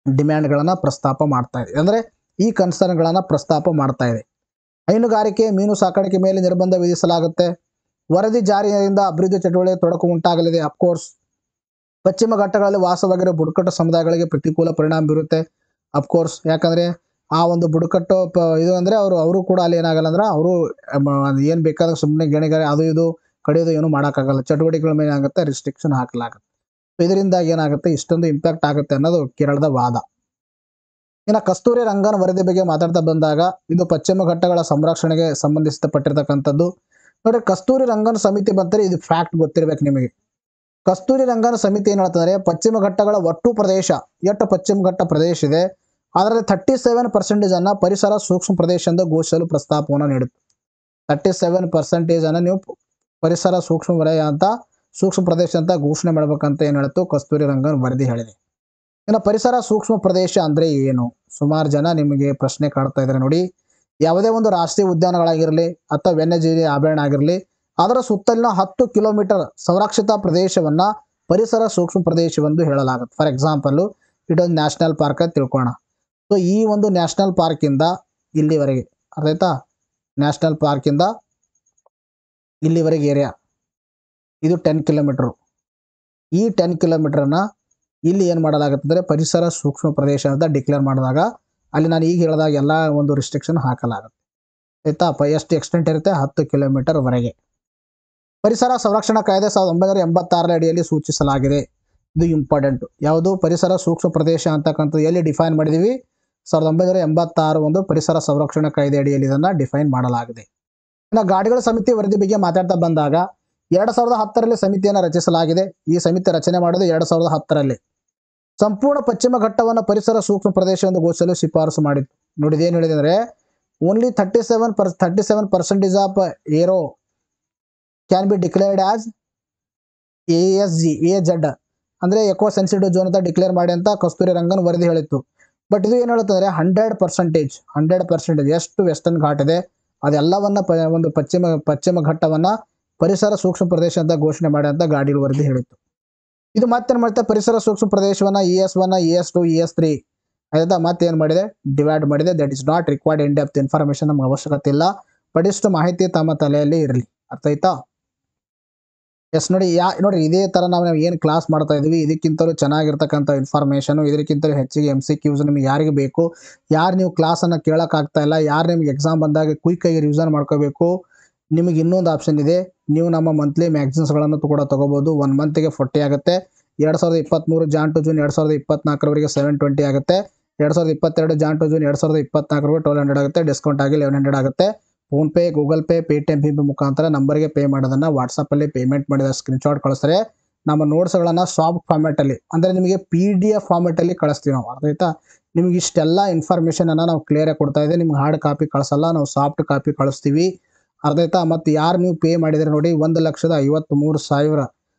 ಡಿಮ್ಯಾಂಡ್ಗಳನ್ನ ಪ್ರಸ್ತಾಪ ಮಾಡ್ತಾ ಇದೆ, ಅಂದ್ರೆ ಈ ಕನ್ಸರ್ನ್ಗಳನ್ನ ಪ್ರಸ್ತಾಪ ಮಾಡ್ತಾ ಇದೆ. ಹೈನುಗಾರಿಕೆ ಮೀನು ಸಾಕಾಣಿಕೆ ಮೇಲೆ ನಿರ್ಬಂಧ ವಿಧಿಸಲಾಗುತ್ತೆ. ವರದಿ ಜಾರಿಯಿಂದ ಅಭಿವೃದ್ಧಿ ಚಟುವಟಿಕೆ ತೊಡಕು ಉಂಟಾಗಲಿದೆ. ಅಫ್ಕೋರ್ಸ್ ಪಶ್ಚಿಮ ಘಟ್ಟಗಳಲ್ಲಿ ವಾಸವಾಗಿರೋ ಬುಡಕಟ್ಟು ಸಮುದಾಯಗಳಿಗೆ ಪ್ರತಿಕೂಲ ಪರಿಣಾಮ ಬೀರುತ್ತೆ. ಅಫ್ಕೋರ್ಸ್ ಯಾಕಂದ್ರೆ ಆ ಒಂದು ಬುಡಕಟ್ಟು ಇದು ಅಂದ್ರೆ ಅವರು ಕೂಡ ಅಲ್ಲಿ ಏನಾಗಲ್ಲ ಅಂದ್ರೆ ಅವರು ಏನ್ ಬೇಕಾದ್ರೆ ಸುಮ್ಮನೆ ಗಣಿಗಾರಿ ಅದು ಇದು ಕಡಿಯೋದು ಏನು ಮಾಡೋಕ್ಕಾಗಲ್ಲ. ಚಟುವಟಿಕೆಗಳ ಮೇಲೆ ಏನಾಗುತ್ತೆ ರಿಸ್ಟ್ರಿಕ್ಷನ್ ಹಾಕಲಾಗುತ್ತೆ. ಇದರಿಂದಾಗಿ ಏನಾಗುತ್ತೆ ಇಷ್ಟೊಂದು ಇಂಪ್ಯಾಕ್ಟ್ ಆಗುತ್ತೆ ಅನ್ನೋದು ಕೇರಳದ ವಾದ. ಇನ್ನು ಕಸ್ತೂರಿ ರಂಗನ್ ವರದಿ ಬಗ್ಗೆ ಮಾತಾಡ್ತಾ ಬಂದಾಗ ಇದು ಪಶ್ಚಿಮ ಘಟ್ಟಗಳ ಸಂರಕ್ಷಣೆಗೆ ಸಂಬಂಧಿಸಪಟ್ಟಿರ್ತಕ್ಕಂಥದ್ದು. ನೋಡ್ರಿ, ಕಸ್ತೂರಿ ರಂಗನ್ ಸಮಿತಿ ಬಂದರೆ ಇದು ಫ್ಯಾಕ್ಟ್ ಗೊತ್ತಿರ್ಬೇಕು ನಿಮಗೆ. ಕಸ್ತೂರಿ ರಂಗನ್ ಸಮಿತಿ ಏನ್ ಹೇಳ್ತಂದ್ರೆ ಪಶ್ಚಿಮ ಘಟ್ಟಗಳ ಒಟ್ಟು ಪ್ರದೇಶ ಎಷ್ಟು ಪಶ್ಚಿಮ ಘಟ್ಟ ಪ್ರದೇಶ ಇದೆ ಅದರಲ್ಲಿ 37% ಅನ್ನ ಪರಿಸರ ಸೂಕ್ಷ್ಮ ಪ್ರದೇಶ ಎಂದು ಘೋಷಿಸಲು ಪ್ರಸ್ತಾಪವನ್ನು ನೀಡುತ್ತೆ. 37% ಅನ್ನ ನೀವು ಪರಿಸರ ಸೂಕ್ಷ್ಮ ವಲಯ ಅಂತ ಸೂಕ್ಷ್ಮ ಪ್ರದೇಶ ಅಂತ ಘೋಷಣೆ ಮಾಡ್ಬೇಕಂತ ಏನ್ ಹೇಳ್ತು ಕಸ್ತೂರಿ ರಂಗನ್ ವರದಿ ಹೇಳಿದೆ. ಇನ್ನು ಪರಿಸರ ಸೂಕ್ಷ್ಮ ಪ್ರದೇಶ ಅಂದ್ರೆ ಏನು, ಸುಮಾರು ಜನ ನಿಮಗೆ ಪ್ರಶ್ನೆ ಕಾಡ್ತಾ ಇದ್ದಾರೆ ನೋಡಿ. ಯಾವುದೇ ಒಂದು ರಾಷ್ಟ್ರೀಯ ಉದ್ಯಾನಗಳಾಗಿರಲಿ ಅಥವಾ ವನ್ಯಜೀವಿ ಅಭಯಾರಣ್ಯ ಆಗಿರಲಿ ಅದರ ಸುತ್ತಲಿನ 10 ಕಿಲೋಮೀಟರ್ ಸಂರಕ್ಷಿತ ಪ್ರದೇಶವನ್ನ ಪರಿಸರ ಸೂಕ್ಷ್ಮ ಪ್ರದೇಶವೆಂದು ಹೇಳಲಾಗುತ್ತೆ. ಫಾರ್ ಎಕ್ಸಾಂಪಲ್ ಇದೊಂದು ನ್ಯಾಷನಲ್ ಪಾರ್ಕ್ ಅಂತ ತಿಳ್ಕೋಣ. ಸೊ ಈ ಒಂದು ನ್ಯಾಷನಲ್ ಪಾರ್ಕ್ ಇಂದ ಇಲ್ಲಿವರೆಗೆ ಅರ್ಥ ಆಯ್ತಾ ನ್ಯಾಷನಲ್ ಪಾರ್ಕಿಂದ ಇಲ್ಲಿವರೆಗೆ ಏರಿಯಾ ಇದು 10 ಕಿಲೋಮೀಟರ್. ಈ 10 ಕಿಲೋಮೀಟರ್ನ ಇಲ್ಲಿ ಏನು ಮಾಡಲಾಗುತ್ತೆ ಅಂದರೆ ಪರಿಸರ ಸೂಕ್ಷ್ಮ ಪ್ರದೇಶ ಅಂತ ಡಿಕ್ಲೇರ್ ಮಾಡಿದಾಗ ಅಲ್ಲಿ ನಾನು ಈಗ ಹೇಳಿದಾಗ ಎಲ್ಲ ಒಂದು ರಿಸ್ಟ್ರಿಕ್ಷನ್ ಹಾಕಲಾಗುತ್ತೆ. ಆಯ್ತಾ? ಎಷ್ಟು ಎಕ್ಸ್ಟೆಂಟ್ ಇರುತ್ತೆ? 10 ಕಿಲೋಮೀಟರ್ವರೆಗೆ. ಪರಿಸರ ಸಂರಕ್ಷಣಾ ಕಾಯ್ದೆ 1986 ಅಡಿಯಲ್ಲಿ ಸೂಚಿಸಲಾಗಿದೆ. ಇದು ಇಂಪಾರ್ಟೆಂಟ್. ಯಾವುದು? ಪರಿಸರ ಸೂಕ್ಷ್ಮ ಪ್ರದೇಶ ಅಂತಕ್ಕಂಥದ್ದು ಎಲ್ಲಿ ಡಿಫೈನ್ ಮಾಡಿದೀವಿ? 1986 ಒಂದು ಪರಿಸರ ಸಂರಕ್ಷಣಾ ಕಾಯ್ದೆ ಅಡಿಯಲ್ಲಿ ಇದನ್ನು ಡಿಫೈನ್ ಮಾಡಲಾಗಿದೆ. ಇನ್ನು ಗಾಡಿಗಳ ಸಮಿತಿ ವರದಿ ಬಗ್ಗೆ ಮಾತಾಡ್ತಾ ಬಂದಾಗ 2010ರಲ್ಲಿ ಸಮಿತಿಯನ್ನು ರಚಿಸಲಾಗಿದೆ. ಈ ಸಮಿತಿ ರಚನೆ ಮಾಡೋದು 2010ರಲ್ಲಿ. ಸಂಪೂರ್ಣ ಪಶ್ಚಿಮ ಘಟ್ಟವನ್ನು ಪರಿಸರ ಸೂಕ್ಷ್ಮ ಪ್ರದೇಶ ಎಂದು ಘೋಷಿಸಲು ಶಿಫಾರಸು ಮಾಡಿತ್ತು. ನೋಡಿ ಏನು ಹೇಳಿದೆ ಅಂದರೆ only 37% of area can be declared as ASZ ಅಂದರೆ ಎಕೋ ಸೆನ್ಸಿಟಿವ್ ಝೋನ್ ಅಂತ ಡಿಕ್ಲೇರ್ ಮಾಡಿ ಅಂತ ಕಸ್ತೂರಿ ರಂಗನ್ ವರದಿ ಹೇಳಿತ್ತು. ಬಟ್ ಇದು ಏನು ಹೇಳುತ್ತಂದರೆ 100% ಎಷ್ಟು ವೆಸ್ಟರ್ನ್ ಘಾಟ್ ಇದೆ ಅದೆಲ್ಲವನ್ನ ಒಂದು ಪಶ್ಚಿಮ ಘಟ್ಟವನ್ನು ಪರಿಸರ ಸೂಕ್ಷ್ಮ ಪ್ರದೇಶ ಅಂತ ಘೋಷಣೆ ಮಾಡಿ ಅಂತ ಗಾಡಿ ವರದಿ ಹೇಳಿತ್ತು. ಇದು ಮತ್ತೇನು ಮಾಡುತ್ತೆ? ಪರಿಸರ ಸೂಕ್ಷ್ಮ ಪ್ರದೇಶವನ್ನು ES1, ES2, ES3 ಆಯ್ತಾ ಮತ್ತೇನು ಮಾಡಿದೆ? ಡಿವೈಡ್ ಮಾಡಿದೆ. That is not required in depth information, ನಮ್ಗೆ ಅವಶ್ಯಕತೆ ಇಲ್ಲ. ಬಟ್ ಇಷ್ಟು ಮಾಹಿತಿ ತಮ್ಮ ತಲೆಯಲ್ಲಿ ಇರಲಿ. ಅರ್ಥ ಆಯ್ತಾ? ಎಸ್ ನೋಡಿ ನೋಡಿ ಇದೇ ಥರ ನಾವು ಏನು ಕ್ಲಾಸ್ ಮಾಡ್ತಾ ಇದ್ದೀವಿ ಇದಕ್ಕಿಂತಲೂ ಚೆನ್ನಾಗಿರ್ತಕ್ಕಂಥ ಇನ್ಫಾರ್ಮೇಷನು, ಇದಕ್ಕಿಂತಲೂ ಹೆಚ್ಚಿಗೆ MCQs ನಿಮಗೆ ಯಾರಿಗೆ ಬೇಕು, ಯಾರು ನೀವು ಕ್ಲಾಸನ್ನು ಕೇಳೋಕ್ಕಾಗ್ತಾ ಇಲ್ಲ, ಯಾರು ನಿಮ್ಗೆ ಎಕ್ಸಾಮ್ ಬಂದಾಗ ಕ್ವಿಕ್ಕಾಗಿ ರಿವಿಷನ್ ಮಾಡ್ಕೋಬೇಕು, ನಿಮಗೆ ಇನ್ನೊಂದು ಆಪ್ಷನ್ ಇದೆ. ನೀವು ನಮ್ಮ ಮಂತ್ಲಿ ಮ್ಯಾಗ್ಝಿನ್ಸ್ಗಳನ್ನು ಕೂಡ ತೊಗೋಬೋದು. 1 ಮಂತ್ಗೆ 40 ಆಗುತ್ತೆ. 2023 ಜಾನ್ ಟು ಜೂನ್ 2024ವರೆಗೆ 720 ಆಗುತ್ತೆ. 2022 ಜಾನ್ ಟು ಜೂನ್ 2024ವರೆಗೆ 1200 ಆಗುತ್ತೆ. ಡಿಸ್ಕೌಂಟ್ ಆಗಿ 1100 ಆಗುತ್ತೆ. ಫೋನ್ಪೇ, ಗೂಗಲ್ ಪೇ, ಪೇಟಿಎಂ ಭೀಮ್ ಮುಖಾಂತರ ನಂಬರ್ಗೆ ಪೇ ಮಾಡೋದನ್ನು ವಾಟ್ಸಪ್ಪಲ್ಲಿ ಪೇಮೆಂಟ್ ಮಾಡಿದ ಸ್ಕ್ರೀನ್ಶಾಟ್ ಕಳಿಸ್ತಾರೆ. ನಮ್ಮ ನೋಟ್ಸ್ಗಳನ್ನು ಸಾಫ್ಟ್ ಫಾರ್ಮ್ಯಾಟಲ್ಲಿ ಅಂದರೆ ನಿಮಗೆ PDF ಫಾರ್ಮ್ಯಾಟಲ್ಲಿ ಕಳಿಸ್ತೀವಿ ನಾವು. ಅರ್ಥ ಆಯ್ತಾ? ನಿಮ್ಗೆ ಇಷ್ಟೆಲ್ಲ ಇನ್ಫಾರ್ಮೇಷನನ್ನು ನಾವು ಕ್ಲಿಯರಾಗಿ ಕೊಡ್ತಾ ಇದ್ದೀವಿ. ನಿಮ್ಗೆ ಹಾರ್ಡ್ ಕಾಪಿ ಕಳಿಸಲ್ಲ, ನಾವು ಸಾಫ್ಟ್ ಕಾಪಿ ಕಳಿಸ್ತೀವಿ. ಅರ್ಥ ಆಯ್ತಾ? ಮತ್ತು ಯಾರು ನೀವು ಪೇ ಮಾಡಿದರೆ ನೋಡಿ 1,53,000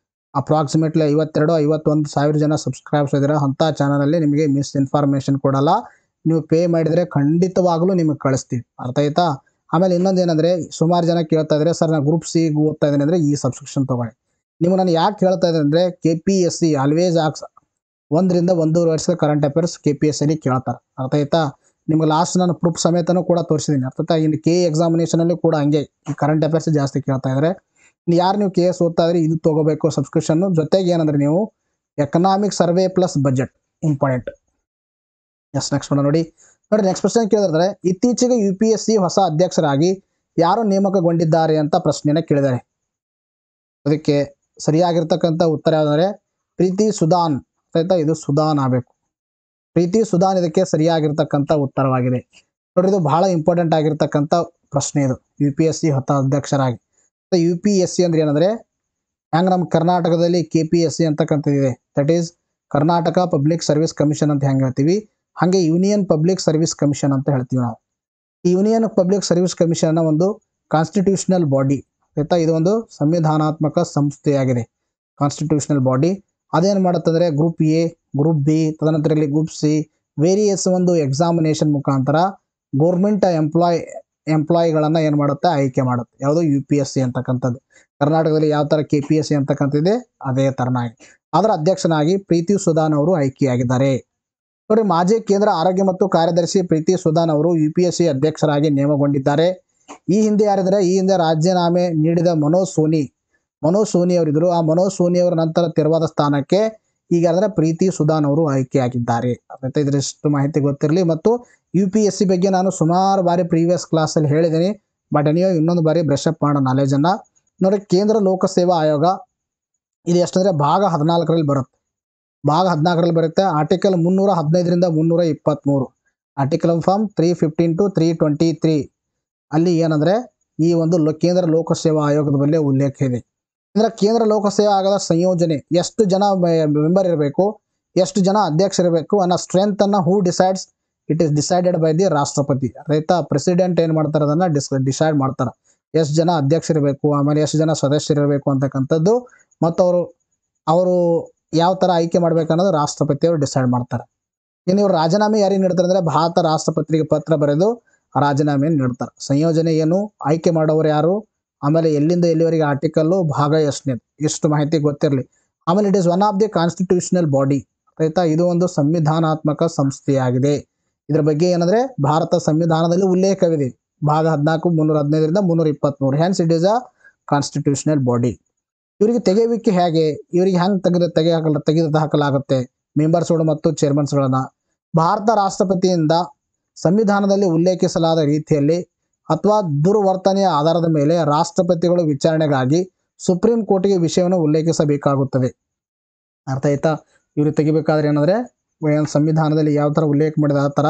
ಅಪ್ರಾಕ್ಸಿಮೇಟ್ಲಿ 52-51 ಸಾವಿರ ಜನ ಸಬ್ಸ್ಕ್ರೈಬ್ಸ್ ಇದ್ದೀರಾ. ಅಂಥ ಚಾನಲಲ್ಲಿ ನಿಮಗೆ ಮಿಸ್ ಇನ್ಫಾರ್ಮೇಷನ್ ಕೊಡಲ್ಲ. ನೀವು ಪೇ ಮಾಡಿದರೆ ಖಂಡಿತವಾಗಲೂ ನಿಮಗೆ ಕಳಿಸ್ತೀವಿ. ಅರ್ಥ ಆಯ್ತಾ? ಆಮೇಲೆ ಇನ್ನೊಂದು ಏನಂದರೆ ಸುಮಾರು ಜನ ಕೇಳ್ತಾ ಇದ್ದಾರೆ, ಸರ್ ನಾನು ಗ್ರೂಪ್ ಸಿ ಓದ್ತಾ ಇದ್ದೀನಿ ಅಂದರೆ ಈ ಸಬ್ಸ್ಕ್ರಿಪ್ಷನ್ ತೊಗೊಳ್ಳಿ. ನಿಮಗೆ ನಾನು ಯಾಕೆ ಹೇಳ್ತಾ ಇದ್ದೀನಿ ಅಂದರೆ KPSC ಆಲ್ವೇಸ್ ಆಕ್ಸ್ 1 ರಿಂದ 1.5 ವರ್ಷದ ಕರೆಂಟ್ ಅಫೇರ್ಸ್ KPSC ಕೇಳ್ತಾರೆ. ಅರ್ಥ ಆಯ್ತಾ? ನಿಮ್ಗೆ ಲಾಸ್ಟ್ ನಾನು ಪ್ರೂಫ್ ಸಮೇತನೂ ಕೂಡ ತೋರಿಸಿದ್ದೀನಿ. ಅರ್ಥ ಆಯ್ತಾ? ಇನ್ನು KE ಎಕ್ಸಾಮಿನೇಷನಲ್ಲಿ ಕೂಡ ಹಂಗೆ ಈ ಕರೆಂಟ್ ಅಫೇರ್ಸ್ ಜಾಸ್ತಿ ಕೇಳ್ತಾ ಇದ್ದಾರೆ. ಯಾರು ನೀವು KS ಓದ್ತಾ ಇದ್ರಿ ಇದು ತೊಗೋಬೇಕು ಸಬ್ಸ್ಕ್ರಿಪ್ಷನ್ನು. ಜೊತೆಗೆ ಏನಂದರೆ ನೀವು economic survey plus budget important. Next ನೋಡಿ ನೆಕ್ಸ್ಟ್ ಪ್ರಶ್ನೆ ಕೇಳಿದ್ರೆ ಇತ್ತೀಚೆಗೆ UPSC ಹೊಸ ಅಧ್ಯಕ್ಷರಾಗಿ ಯಾರು ನೇಮಕಗೊಂಡಿದ್ದಾರೆ ಅಂತ ಪ್ರಶ್ನೆಯನ್ನು ಕೇಳಿದ್ದಾರೆ. ಅದಕ್ಕೆ ಸರಿಯಾಗಿರ್ತಕ್ಕಂಥ ಉತ್ತರ ಯಾವುದಂದರೆ ಪ್ರೀತಿ ಸುದಾನ್. ಆಯ್ತಾ? ಇದು ಸುದಾನ್ ಆಗಬೇಕು. ಪ್ರೀತಿ ಸುದಾನ್ ಇದಕ್ಕೆ ಸರಿಯಾಗಿರ್ತಕ್ಕಂಥ ಉತ್ತರವಾಗಿದೆ. ನೋಡ್ರಿ ಇದು ಬಹಳ ಇಂಪಾರ್ಟೆಂಟ್ ಆಗಿರ್ತಕ್ಕಂಥ ಪ್ರಶ್ನೆ ಇದು. UPSC ಹೊಸ ಅಧ್ಯಕ್ಷರಾಗಿ. UPSC ಅಂದ್ರೆ ಏನಂದರೆ ಹೆಂಗೆ ನಮ್ಮ ಕರ್ನಾಟಕದಲ್ಲಿ KPSC ಅಂತಕ್ಕಂಥದ್ದಿದೆ. That is Karnataka Public Service Commission ಅಂತ ಹೆಂಗೆ ಹೇಳ್ತೀವಿ, ಹಾಗೆ ಯೂನಿಯನ್ ಪಬ್ಲಿಕ್ ಸರ್ವಿಸ್ ಕಮಿಷನ್ ಅಂತ ಹೇಳ್ತೀವಿ ನಾವು. ಈ ಯೂನಿಯನ್ ಪಬ್ಲಿಕ್ ಸರ್ವಿಸ್ ಕಮಿಷನ್ನ ಒಂದು ಕಾನ್ಸ್ಟಿಟ್ಯೂಷನಲ್ ಬಾಡಿ. ಆಯ್ತಾ? ಇದು ಒಂದು ಸಂವಿಧಾನಾತ್ಮಕ ಸಂಸ್ಥೆಯಾಗಿದೆ, ಕಾನ್ಸ್ಟಿಟ್ಯೂಷನಲ್ ಬಾಡಿ. ಅದೇನು ಮಾಡುತ್ತಂದರೆ ಗ್ರೂಪ್ A, ಗ್ರೂಪ್ B, ತದನಂತರ ಇಲ್ಲಿ ಗ್ರೂಪ್ C ವೇರಿಯಸ್ ಒಂದು ಎಕ್ಸಾಮಿನೇಷನ್ ಮುಖಾಂತರ ಗೌರ್ಮೆಂಟ್ ಎಂಪ್ಲಾಯಿಗಳನ್ನು ಏನು ಮಾಡುತ್ತೆ? ಆಯ್ಕೆ ಮಾಡುತ್ತೆ. ಯಾವುದು? UPSC ಅಂತಕ್ಕಂಥದ್ದು. ಕರ್ನಾಟಕದಲ್ಲಿ ಯಾವ ಥರ KPSC ಅಂತಕ್ಕಂಥದ್ದಿದೆ ಅದೇ ಥರನಾಗಿ ಅದರ ಅಧ್ಯಕ್ಷನಾಗಿ ಪ್ರೀತಿ ಸುದಾನ್ ಅವರು ಆಯ್ಕೆಯಾಗಿದ್ದಾರೆ. ನೋಡಿ ಮಾಜಿ ಕೇಂದ್ರ ಆರೋಗ್ಯ ಮತ್ತು ಕಾರ್ಯದರ್ಶಿ ಪ್ರೀತಿ ಸುದಾನ್ ಅವರು UPSC ಅಧ್ಯಕ್ಷರಾಗಿ ನೇಮಕಗೊಂಡಿದ್ದಾರೆ. ಈ ಹಿಂದೆ ಯಾರಿದ್ದಾರೆ? ಈ ಹಿಂದೆ ರಾಜೀನಾಮೆ ನೀಡಿದ ಮನೋಜ್ ಸೋನಿ ಅವರಿದ್ದರು. ಆ ಮನೋಜ್ ಸೋನಿ ಅವರ ನಂತರ ತೆರವಾದ ಸ್ಥಾನಕ್ಕೆ ಈಗ ಅಂದರೆ ಪ್ರೀತಿ ಸುದಾನ್ ಅವರು ಆಯ್ಕೆಯಾಗಿದ್ದಾರೆ. ಮತ್ತೆ ಇದರಷ್ಟು ಮಾಹಿತಿ ಗೊತ್ತಿರಲಿ. ಮತ್ತು UPSC ಬಗ್ಗೆ ನಾನು ಸುಮಾರು ಬಾರಿ ಪ್ರೀವಿಯಸ್ ಕ್ಲಾಸಲ್ಲಿ ಹೇಳಿದ್ದೀನಿ. ಬಟ್ ನೀವು ಇನ್ನೊಂದು ಬಾರಿ ಬ್ರಷಪ್ ಮಾಡೋ ನಾಲೆಜನ್ನು ನೋಡಿ. ಕೇಂದ್ರ ಲೋಕಸೇವಾ ಆಯೋಗ ಇದು ಎಷ್ಟಂದರೆ ಭಾಗ 14ರಲ್ಲಿ ಬರುತ್ತೆ. ಭಾಗ 14ರಲ್ಲಿ ಬರುತ್ತೆ. ಆರ್ಟಿಕಲ್ 315ರಿಂದ 323, ಆರ್ಟಿಕಲ್ ಫಾರ್ಮ್ 315 to 323 ಅಲ್ಲಿ ಏನಂದರೆ ಈ ಒಂದು ಕೇಂದ್ರ ಲೋಕಸೇವಾ ಆಯೋಗದ ಬಗ್ಗೆ ಉಲ್ಲೇಖ ಇದೆ. ಅಂದರೆ ಕೇಂದ್ರ ಲೋಕಸೇವಾ ಆಯೋಗದ ಸಂಯೋಜನೆ ಎಷ್ಟು ಜನ ಮೆಂಬರ್ ಇರಬೇಕು, ಎಷ್ಟು ಜನ ಅಧ್ಯಕ್ಷರಿರಬೇಕು ಅನ್ನೋ ಸ್ಟ್ರೆಂತನ್ನು who decides? It is decided by the ರಾಷ್ಟ್ರಪತಿ. ರೈತ ಪ್ರೆಸಿಡೆಂಟ್ ಏನು ಮಾಡ್ತಾರೆ? ಅದನ್ನು ಡಿಸೈಡ್ ಮಾಡ್ತಾರೆ. ಎಷ್ಟು ಜನ ಅಧ್ಯಕ್ಷರಿರಬೇಕು, ಆಮೇಲೆ ಎಷ್ಟು ಜನ ಸದಸ್ಯರಿರಬೇಕು ಅಂತಕ್ಕಂಥದ್ದು, ಮತ್ತು ಅವರು ಯಾವ ಥರ ಆಯ್ಕೆ ಮಾಡ್ಬೇಕು ಅನ್ನೋದು ರಾಷ್ಟ್ರಪತಿಯವರು ಡಿಸೈಡ್ ಮಾಡ್ತಾರೆ. ಇನ್ನು ಇವರು ರಾಜೀನಾಮೆ ಯಾರಿಗೆ ನೀಡ್ತಾರೆ ಅಂದರೆ ಭಾರತ ರಾಷ್ಟ್ರಪತಿಗೆ ಪತ್ರ ಬರೆದು ರಾಜೀನಾಮೆಯನ್ನು ನೀಡ್ತಾರೆ. ಸಂಯೋಜನೆ ಏನು, ಆಯ್ಕೆ ಮಾಡೋರು ಯಾರು, ಆಮೇಲೆ ಎಲ್ಲಿಂದ ಎಲ್ಲಿವರೆಗೆ ಆರ್ಟಿಕಲ್ಲು, ಭಾಗ ಎಷ್ಟನೇದು, ಇಷ್ಟು ಮಾಹಿತಿ ಗೊತ್ತಿರಲಿ. ಆಮೇಲೆ it is one of the constitutional body. ಆಯ್ತಾ? ಇದು ಒಂದು ಸಂವಿಧಾನಾತ್ಮಕ ಸಂಸ್ಥೆಯಾಗಿದೆ. ಇದರ ಬಗ್ಗೆ ಏನಂದರೆ ಭಾರತ ಸಂವಿಧಾನದಲ್ಲಿ ಉಲ್ಲೇಖವಿದೆ. ಭಾಗ 14 315ರಿಂದ 323. Hence it is a constitutional body. ಇವರಿಗೆ ತೆಗೆಯುವಿಕೆ ಹೇಗೆ, ಇವರಿಗೆ ಹೆಂಗೆ ತೆಗೆದು ಹಾಕಲಾಗುತ್ತೆ ಮೆಂಬರ್ಸ್ಗಳು ಮತ್ತು ಚೇರ್ಮನ್ಸ್ಗಳನ್ನ. ಭಾರತ ರಾಷ್ಟ್ರಪತಿಯಿಂದ ಸಂವಿಧಾನದಲ್ಲಿ ಉಲ್ಲೇಖಿಸಲಾದ ರೀತಿಯಲ್ಲಿ ಅಥವಾ ದುರ್ವರ್ತನೆಯ ಆಧಾರದ ಮೇಲೆ ರಾಷ್ಟ್ರಪತಿಗಳು ವಿಚಾರಣೆಗಾಗಿ ಸುಪ್ರೀಂ ಕೋರ್ಟ್ಗೆ ವಿಷಯವನ್ನು ಉಲ್ಲೇಖಿಸಬೇಕಾಗುತ್ತದೆ. ಅರ್ಥ ಆಯ್ತಾ? ಇವರು ತೆಗಿಬೇಕಾದ್ರೆ ಏನಂದ್ರೆ ಸಂವಿಧಾನದಲ್ಲಿ ಯಾವ ಥರ ಉಲ್ಲೇಖ ಮಾಡಿದ ಆ ಥರ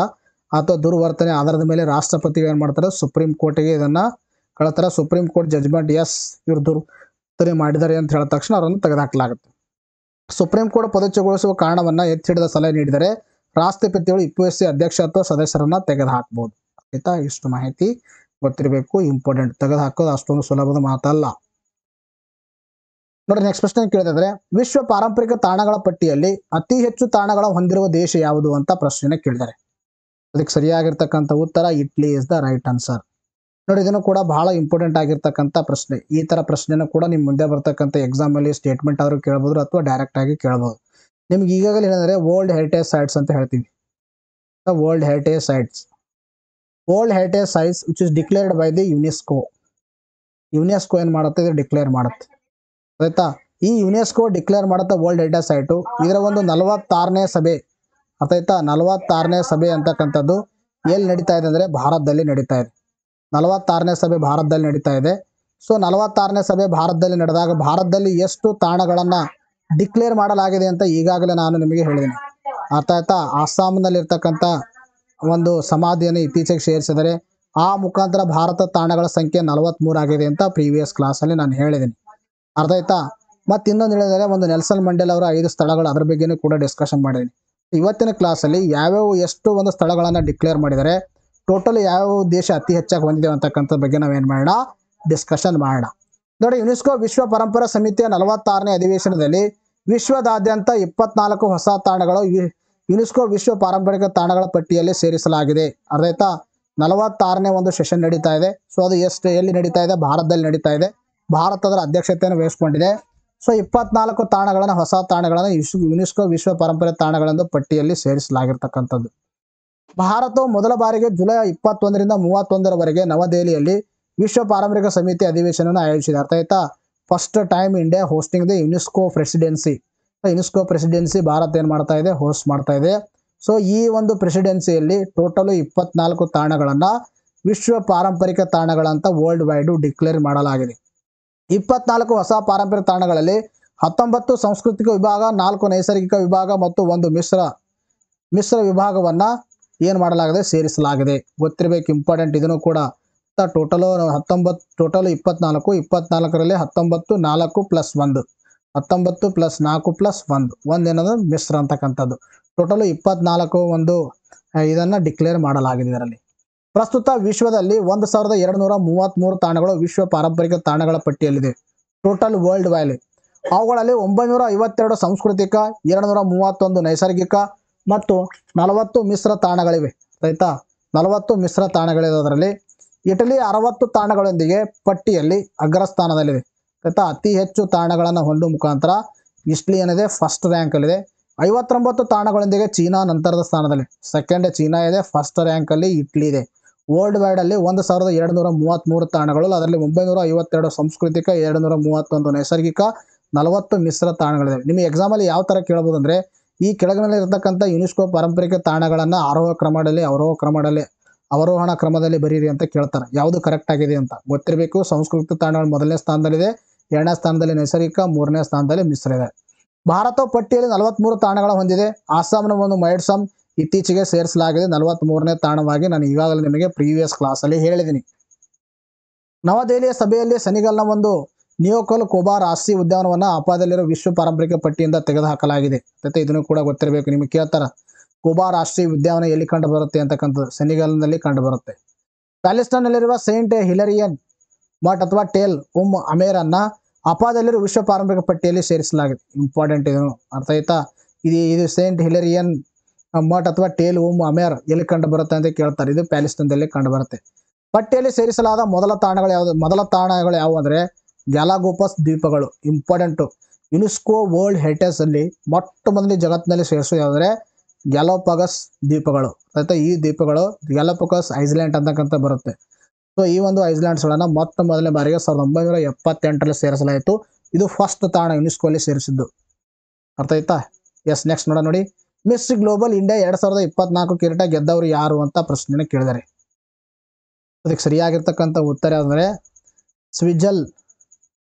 ಅಥವಾ ದುರ್ವರ್ತನೆ ಆಧಾರದ ಮೇಲೆ ರಾಷ್ಟ್ರಪತಿಗಳು ಏನು ಮಾಡ್ತಾರೆ, ಸುಪ್ರೀಂ ಕೋರ್ಟ್ಗೆ ಇದನ್ನು ಕಳ್ತಾರೆ. ಸುಪ್ರೀಂ ಕೋರ್ಟ್ ಜಜ್ಮೆಂಟ್ ಎಸ್ ಇವರು ದುರ್ವರ್ತನೆ ಮಾಡಿದ್ದಾರೆ ಅಂತ ಹೇಳಿದ ತಕ್ಷಣ ಅವರನ್ನು ತೆಗೆದುಹಾಕಲಾಗುತ್ತೆ. ಸುಪ್ರೀಂ ಕೋರ್ಟ್ ಪದಚ್ಯುತಗೊಳಿಸುವ ಕಾರಣವನ್ನು ಎತ್ತಿ ಹಿಡಿದ ಸಲಹೆ ನೀಡಿದರೆ ರಾಷ್ಟ್ರಪತಿಗಳು UPSC ಅಧ್ಯಕ್ಷ ಅಥವಾ ಸದಸ್ಯರನ್ನ ತೆಗೆದುಹಾಕಬಹುದು. ಆಯ್ತಾ? ಇಷ್ಟು ಮಾಹಿತಿ ಗೊತ್ತಿರಬೇಕು, ಇಂಪಾರ್ಟೆಂಟ್. ತೆಗೆದುಹಾಕೋದು ಅಷ್ಟೊಂದು ಸುಲಭದ ಮಾತಲ್ಲ. ನೋಡಿ, ನೆಕ್ಸ್ಟ್ ಪ್ರಶ್ನೆ ಕೇಳಿದ್ರೆ, ವಿಶ್ವ ಪಾರಂಪರಿಕ ತಾಣಗಳ ಪಟ್ಟಿಯಲ್ಲಿ ಅತಿ ಹೆಚ್ಚು ತಾಣಗಳ ಹೊಂದಿರುವ ದೇಶ ಯಾವುದು ಅಂತ ಪ್ರಶ್ನೆ ಕೇಳಿದ್ದಾರೆ. ಅದಕ್ಕೆ ಸರಿಯಾಗಿರ್ತಕ್ಕಂಥ ಉತ್ತರ ಇಟ್ಲಿ ಇಸ್ ದ ರೈಟ್ ಆನ್ಸರ್. ನೋಡಿ, ಇದನ್ನು ಕೂಡ ಬಹಳ ಇಂಪಾರ್ಟೆಂಟ್ ಆಗಿರ್ತಕ್ಕಂಥ ಪ್ರಶ್ನೆ. ಈ ತರ ಪ್ರಶ್ನೆನ ಕೂಡ ನಿಮ್ಮ ಮುಂದೆ ಬರ್ತಕ್ಕಂಥ ಎಕ್ಸಾಮ್ ಅಲ್ಲಿ ಸ್ಟೇಟ್ಮೆಂಟ್ ಆದ್ರೂ ಕೇಳಬಹುದು ಅಥವಾ ಡೈರೆಕ್ಟ್ ಆಗಿ ಕೇಳಬಹುದು. ನಿಮ್ಗೆ ಈಗಾಗಲೇ ಏನಂದ್ರೆ ವರ್ಲ್ಡ್ ಹೆರಿಟೇಜ್ ಸೈಟ್ಸ್ ಅಂತ ಹೇಳ್ತೀವಿ. World heritage sites, world heritage sites which is declared by the UNESCO. UNESCO ಏನ್ ಮಾಡುತ್ತೆ, ಇದು ಡಿಕ್ಲೇರ್ ಮಾಡುತ್ತೆ. ಆಯ್ತಾ? ಈ ಯುನೆಸ್ಕೋ ಡಿಕ್ಲೇರ್ ಮಾಡುತ್ತೆ ವರ್ಲ್ಡ್ ಹೆರಿಟೇಜ್ ಸೈಟು. ಇದರ ಒಂದು 46ನೇ ಸಭೆ, ಅರ್ಥಾಯ್ತಾ, 46ನೇ ಸಭೆ ಅಂತಕ್ಕಂಥದ್ದು ಎಲ್ಲಿ ನಡೀತಾ ಇದೆ ಅಂದ್ರೆ ಭಾರತದಲ್ಲಿ ನಡೀತಾ ಇದೆ. 46ನೇ ಸಭೆ ಭಾರತದಲ್ಲಿ ನಡೀತಾ ಇದೆ. ಸೊ 46ನೇ ಸಭೆ ಭಾರತದಲ್ಲಿ ನಡೆದಾಗ ಭಾರತದಲ್ಲಿ ಎಷ್ಟು ತಾಣಗಳನ್ನ ಡಿಕ್ಲೇರ್ ಮಾಡಲಾಗಿದೆ ಅಂತ ಈಗಾಗಲೇ ನಾನು ನಿಮಗೆ ಹೇಳಿದ್ದೀನಿ. ಅರ್ಥ ಆಯ್ತಾ? ಅಸ್ಸಾಂನಲ್ಲಿ ಇರ್ತಕ್ಕಂಥ ಒಂದು ಸಮಾಧಿಯನ್ನು ಇತ್ತೀಚೆಗೆ ಸೇರಿಸಿದರೆ ಆ ಮುಖಾಂತರ ಭಾರತ ತಾಣಗಳ ಸಂಖ್ಯೆ 43 ಆಗಿದೆ ಅಂತ ಪ್ರೀವಿಯಸ್ ಕ್ಲಾಸಲ್ಲಿ ನಾನು ಹೇಳಿದ್ದೀನಿ. ಅರ್ಥ ಆಯ್ತಾ? ಮತ್ತೆ ಇನ್ನೊಂದು ಹೇಳಿದರೆ ಒಂದು ನೆಲ್ಸನ್ ಮಂಡೇಲ ಅವರ 5 ಸ್ಥಳಗಳು, ಅದ್ರ ಬಗ್ಗೆನೂ ಕೂಡ ಡಿಸ್ಕಷನ್ ಮಾಡಿದ್ದೀನಿ. ಇವತ್ತಿನ ಕ್ಲಾಸಲ್ಲಿ ಯಾವ್ಯಾವ ಎಷ್ಟು ಒಂದು ಸ್ಥಳಗಳನ್ನು ಡಿಕ್ಲೇರ್ ಮಾಡಿದರೆ ಟೋಟಲ್ ಯಾವ ದೇಶ ಅತಿ ಹೆಚ್ಚಾಗಿ ಹೊಂದಿದೆ ಅಂತಕ್ಕಂಥ ಬಗ್ಗೆ ನಾವೇನು ಮಾಡೋಣ, ಡಿಸ್ಕಷನ್ ಮಾಡೋಣ. ನೋಡಿ, ಯುನೆಸ್ಕೋ ವಿಶ್ವ ಪರಂಪರಾ ಸಮಿತಿಯ 46ನೇ ಅಧಿವೇಶನದಲ್ಲಿ ವಿಶ್ವದಾದ್ಯಂತ 24 ಹೊಸ ತಾಣಗಳು ಯುನೆಸ್ಕೋ ವಿಶ್ವ ಪಾರಂಪರಿಕ ತಾಣಗಳ ಪಟ್ಟಿಯಲ್ಲಿ ಸೇರಿಸಲಾಗಿದೆ. ಅರ್ಥ ಆಯ್ತಾ? 46ನೇ ಒಂದು ಸೆಷನ್ ನಡೀತಾ ಇದೆ. ಸೊ ಅದು ಎಲ್ಲಿ ನಡೀತಾ ಇದೆ? ಭಾರತದಲ್ಲಿ ನಡೀತಾ ಇದೆ. ಭಾರತದ ಅಧ್ಯಕ್ಷತೆಯನ್ನು ವಹಿಸಿಕೊಂಡಿದೆ. ಸೊ 24 ತಾಣಗಳನ್ನು, ಹೊಸ ತಾಣಗಳನ್ನು ಯುನೆಸ್ಕೋ ವಿಶ್ವ ಪಾರಂಪರಿಕ ತಾಣಗಳೆಂದು ಪಟ್ಟಿಯಲ್ಲಿ ಸೇರಿಸಲಾಗಿರ್ತಕ್ಕಂಥದ್ದು. ಭಾರತವು ಮೊದಲ ಬಾರಿಗೆ ಜುಲೈ 21ರಿಂದ 31ರವರೆಗೆ ನವದೆಹಲಿಯಲ್ಲಿ ವಿಶ್ವ ಪಾರಂಪರಿಕ ಸಮಿತಿ ಅಧಿವೇಶನವನ್ನು ಆಯೋಜಿಸಿದೆ. ಅರ್ಥ ಆಯ್ತಾ? First time India hosting the UNESCO presidency. UNESCO presidency Bharat ಏನು ಮಾಡ್ತಾ ಇದೆ, ಹೋಸ್ಟ್ ಮಾಡ್ತಾ ಇದೆ. ಸೊ ಈ ಒಂದು ಪ್ರೆಸಿಡೆನ್ಸಿಯಲ್ಲಿ ಟೋಟಲ್ 24 ತಾಣಗಳನ್ನು ವಿಶ್ವ ಪಾರಂಪರಿಕ ತಾಣಗಳಂತ ವರ್ಲ್ಡ್ ವೈಡ್ ಡಿಕ್ಲೇರ್ ಮಾಡಲಾಗಿದೆ. 24 ಹೊಸ ಪಾರಂಪರಿಕ ತಾಣಗಳಲ್ಲಿ 19 ಸಾಂಸ್ಕೃತಿಕ ವಿಭಾಗ, 4 ನೈಸರ್ಗಿಕ ವಿಭಾಗ ಮತ್ತು 1 ಮಿಶ್ರ ವಿಭಾಗವನ್ನ ಏನು ಮಾಡಲಾಗಿದೆ, ಸೇರಿಸಲಾಗಿದೆ. ಗೊತ್ತಿರಬೇಕು, ಇಂಪಾರ್ಟೆಂಟ್. ಇದನ್ನು ಕೂಡ ಟೋಟಲ್ 19, ಟೋಟಲ್ 24ರಲ್ಲಿ 19 4 ಪ್ಲಸ್ 1, 19 ಪ್ಲಸ್ 4 ಪ್ಲಸ್ 1 ಏನದು ಮಿಶ್ರ ಅಂತಕ್ಕಂಥದ್ದು. ಟೋಟಲ್ 24 ಒಂದು ಇದನ್ನ ಡಿಕ್ಲೇರ್ ಮಾಡಲಾಗಿದೆ. ಇದರಲ್ಲಿ ಪ್ರಸ್ತುತ ವಿಶ್ವದಲ್ಲಿ 1233 ತಾಣಗಳು ವಿಶ್ವ ಪಾರಂಪರಿಕ ತಾಣಗಳ ಪಟ್ಟಿಯಲ್ಲಿದೆ. Total world wide. ಅವುಗಳಲ್ಲಿ 952 ಸಾಂಸ್ಕೃತಿಕ, 231 ನೈಸರ್ಗಿಕ ಮತ್ತು 40 ಮಿಶ್ರ ತಾಣಗಳಿವೆ. ಆಯ್ತಾ? 40 ಮಿಶ್ರ ತಾಣಗಳಿವೆ. ಅದರಲ್ಲಿ ಇಟಲಿ 60 ತಾಣಗಳೊಂದಿಗೆ ಪಟ್ಟಿಯಲ್ಲಿ ಅಗ್ರಸ್ಥಾನದಲ್ಲಿದೆ. ಆಯ್ತಾ? ಅತಿ ಹೆಚ್ಚು ತಾಣಗಳನ್ನು ಹೊಂದುವ ಮುಖಾಂತರ ಇಟಲಿ ಏನಿದೆ ಫಸ್ಟ್ ರ್ಯಾಂಕ್ ಅಲ್ಲಿದೆ. 59 ತಾಣಗಳೊಂದಿಗೆ ಚೀನಾ ನಂತರದ ಸ್ಥಾನದಲ್ಲಿ, ಸೆಕೆಂಡ್ ಚೀನಾ ಇದೆ, ಫಸ್ಟ್ ರ್ಯಾಂಕ್ ಅಲ್ಲಿ ಇಟ್ಲಿ ಇದೆ. ವರ್ಲ್ಡ್ ವೈಡ್ ಅಲ್ಲಿ 1233 ತಾಣಗಳು, ಅದರಲ್ಲಿ 952 ಸಾಂಸ್ಕೃತಿಕ, 231 ನೈಸರ್ಗಿಕ, 40 ಮಿಶ್ರ ತಾಣಗಳಿವೆ. ನಿಮಗೆ ಎಕ್ಸಾಮ್ ಅಲ್ಲಿ ಯಾವ ತರ ಕೇಳಬಹುದು ಅಂದ್ರೆ, ಈ ಕೆಳಗಿನಲ್ಲಿ ಇರತಕ್ಕಂಥ ಯುನೆಸ್ಕೋ ಪಾರಂಪರಿಕ ತಾಣಗಳನ್ನ ಅವರೋಹಣ ಕ್ರಮದಲ್ಲಿ ಬರೀರಿ ಅಂತ ಕೇಳ್ತಾರೆ. ಯಾವುದು ಕರೆಕ್ಟ್ ಆಗಿದೆ ಅಂತ ಗೊತ್ತಿರಬೇಕು. ಸಾಂಸ್ಕೃತಿಕ ತಾಣಗಳು ಮೊದಲನೇ ಸ್ಥಾನದಲ್ಲಿದೆ, 2ನೇ ಸ್ಥಾನದಲ್ಲಿ ನೈಸರ್ಗಿಕ, 3ನೇ ಸ್ಥಾನದಲ್ಲಿ ಮಿಶ್ರ ಇದೆ. ಭಾರತ ಪಟ್ಟಿಯಲ್ಲಿ 43 ತಾಣಗಳ ಹೊಂದಿದೆ. ಅಸ್ಸಾಂನ ಒಂದು ಮೈಡ್ಸಮ್ ಇತ್ತೀಚೆಗೆ ಸೇರಿಸಲಾಗಿದೆ 43ನೇ ತಾಣವಾಗಿ. ನಾನು ಈಗಾಗಲೇ ನಿಮಗೆ ಪ್ರೀವಿಯಸ್ ಕ್ಲಾಸ್ ಅಲ್ಲಿ ಹೇಳಿದ್ದೀನಿ. ನವದೆಹಲಿಯ ಸಭೆಯಲ್ಲಿ ಸೆನೆಗಲ್ನ ಒಂದು ನಿಯೋಕಲ್ ಕೋಬಾ ರಾಷ್ಟ್ರೀಯ ಉದ್ಯಾನವನ್ನ ಅಪಾಯದಲ್ಲಿರುವ ವಿಶ್ವ ಪಾರಂಪರಿಕ ಪಟ್ಟಿಯಿಂದ ತೆಗೆದುಹಾಕಲಾಗಿದೆ. ಮತ್ತೆ ಇದನ್ನು ಕೂಡ ಗೊತ್ತಿರಬೇಕು. ನಿಮಗೆ ಕೇಳ್ತಾರ, ಕೋಬಾ ರಾಷ್ಟ್ರೀಯ ಉದ್ಯಾನವನ ಎಲ್ಲಿ ಕಂಡು ಬರುತ್ತೆ ಅಂತಕ್ಕಂಥದ್ದು ಸೆನೆಗಲ್ನಲ್ಲಿ ಕಂಡು ಬರುತ್ತೆ. ಪ್ಯಾಲೆಸ್ಟೈನ್ನಲ್ಲಿರುವ ಸೈಂಟ್ ಹಿಲರಿಯನ್ ಮಠ್ ಅಥವಾ ಟೇಲ್ ಅಮೇರ್ ಅನ್ನ ಅಪಾಯದಲ್ಲಿರುವ ವಿಶ್ವ ಪಾರಂಪರಿಕ ಪಟ್ಟಿಯಲ್ಲಿ ಸೇರಿಸಲಾಗಿದೆ. ಇಂಪಾರ್ಟೆಂಟ್. ಇದನ್ನು ಅರ್ಥ ಆಯ್ತಾ? ಇದು ಸೈಂಟ್ ಹಿಲರಿಯನ್ ಮಠ್ ಅಥವಾ ಟೇಲ್ ಅಮೇರ್ ಎಲ್ಲಿ ಕಂಡು ಬರುತ್ತೆ ಅಂತ ಕೇಳ್ತಾರೆ. ಇದು ಪ್ಯಾಲೆಸ್ಟೈನ್ದಲ್ಲಿ ಕಂಡು ಬರುತ್ತೆ. ಪಟ್ಟಿಯಲ್ಲಿ ಸೇರಿಸಲಾದ ಮೊದಲ ತಾಣಗಳು ಯಾವುವು ಅಂದ್ರೆ ಗ್ಯಾಲಗೋಪಸ್ ದ್ವೀಪಗಳು. ಇಂಪಾರ್ಟೆಂಟ್. ಯುನೆಸ್ಕೋ ವರ್ಲ್ಡ್ ಹೆರಿಟೇಜ್ ಅಲ್ಲಿ ಮೊಟ್ಟ ಮೊದಲು ಜಗತ್ತಿನಲ್ಲಿ ಸೇರಿಸೋದು ಯಾವುದಂದ್ರೆ ಗ್ಯಾಲೋಪಗಸ್ ದ್ವೀಪಗಳು. ಆಯ್ತಾ? ಈ ದ್ವೀಪಗಳು ಗ್ಯಾಲೋಪಗಸ್ ಐಲ್ಯಾಂಡ್ ಅಂತಕ್ಕಂಥ ಬರುತ್ತೆ. ಸೊ ಈ ಒಂದು ಐಸ್ಲ್ಯಾಂಡ್ಸ್ಗಳನ್ನು ಮೊತ್ತ ಮೊದಲನೇ ಬಾರಿಗೆ 1978ರಲ್ಲಿ ಸೇರಿಸಲಾಯಿತು. ಇದು ಫಸ್ಟ್ ತಾಣ ಯುನೆಸ್ಕೋಲಿ ಸೇರಿಸಿದ್ದು. ಅರ್ಥ ಆಯ್ತಾ? ಎಸ್, ನೆಕ್ಸ್ಟ್ ನೋಡಿ. ಮಿಸ್ ಗ್ಲೋಬಲ್ ಇಂಡಿಯಾ 2024 ಕಿರೀಟ ಗೆದ್ದವರು ಯಾರು ಅಂತ ಪ್ರಶ್ನೆನ ಕೇಳಿದ್ದಾರೆ. ಅದಕ್ಕೆ ಸರಿಯಾಗಿರ್ತಕ್ಕಂಥ ಉತ್ತರ ಯಾವುದಂದ್ರೆ ಸ್ವಿಜಲ್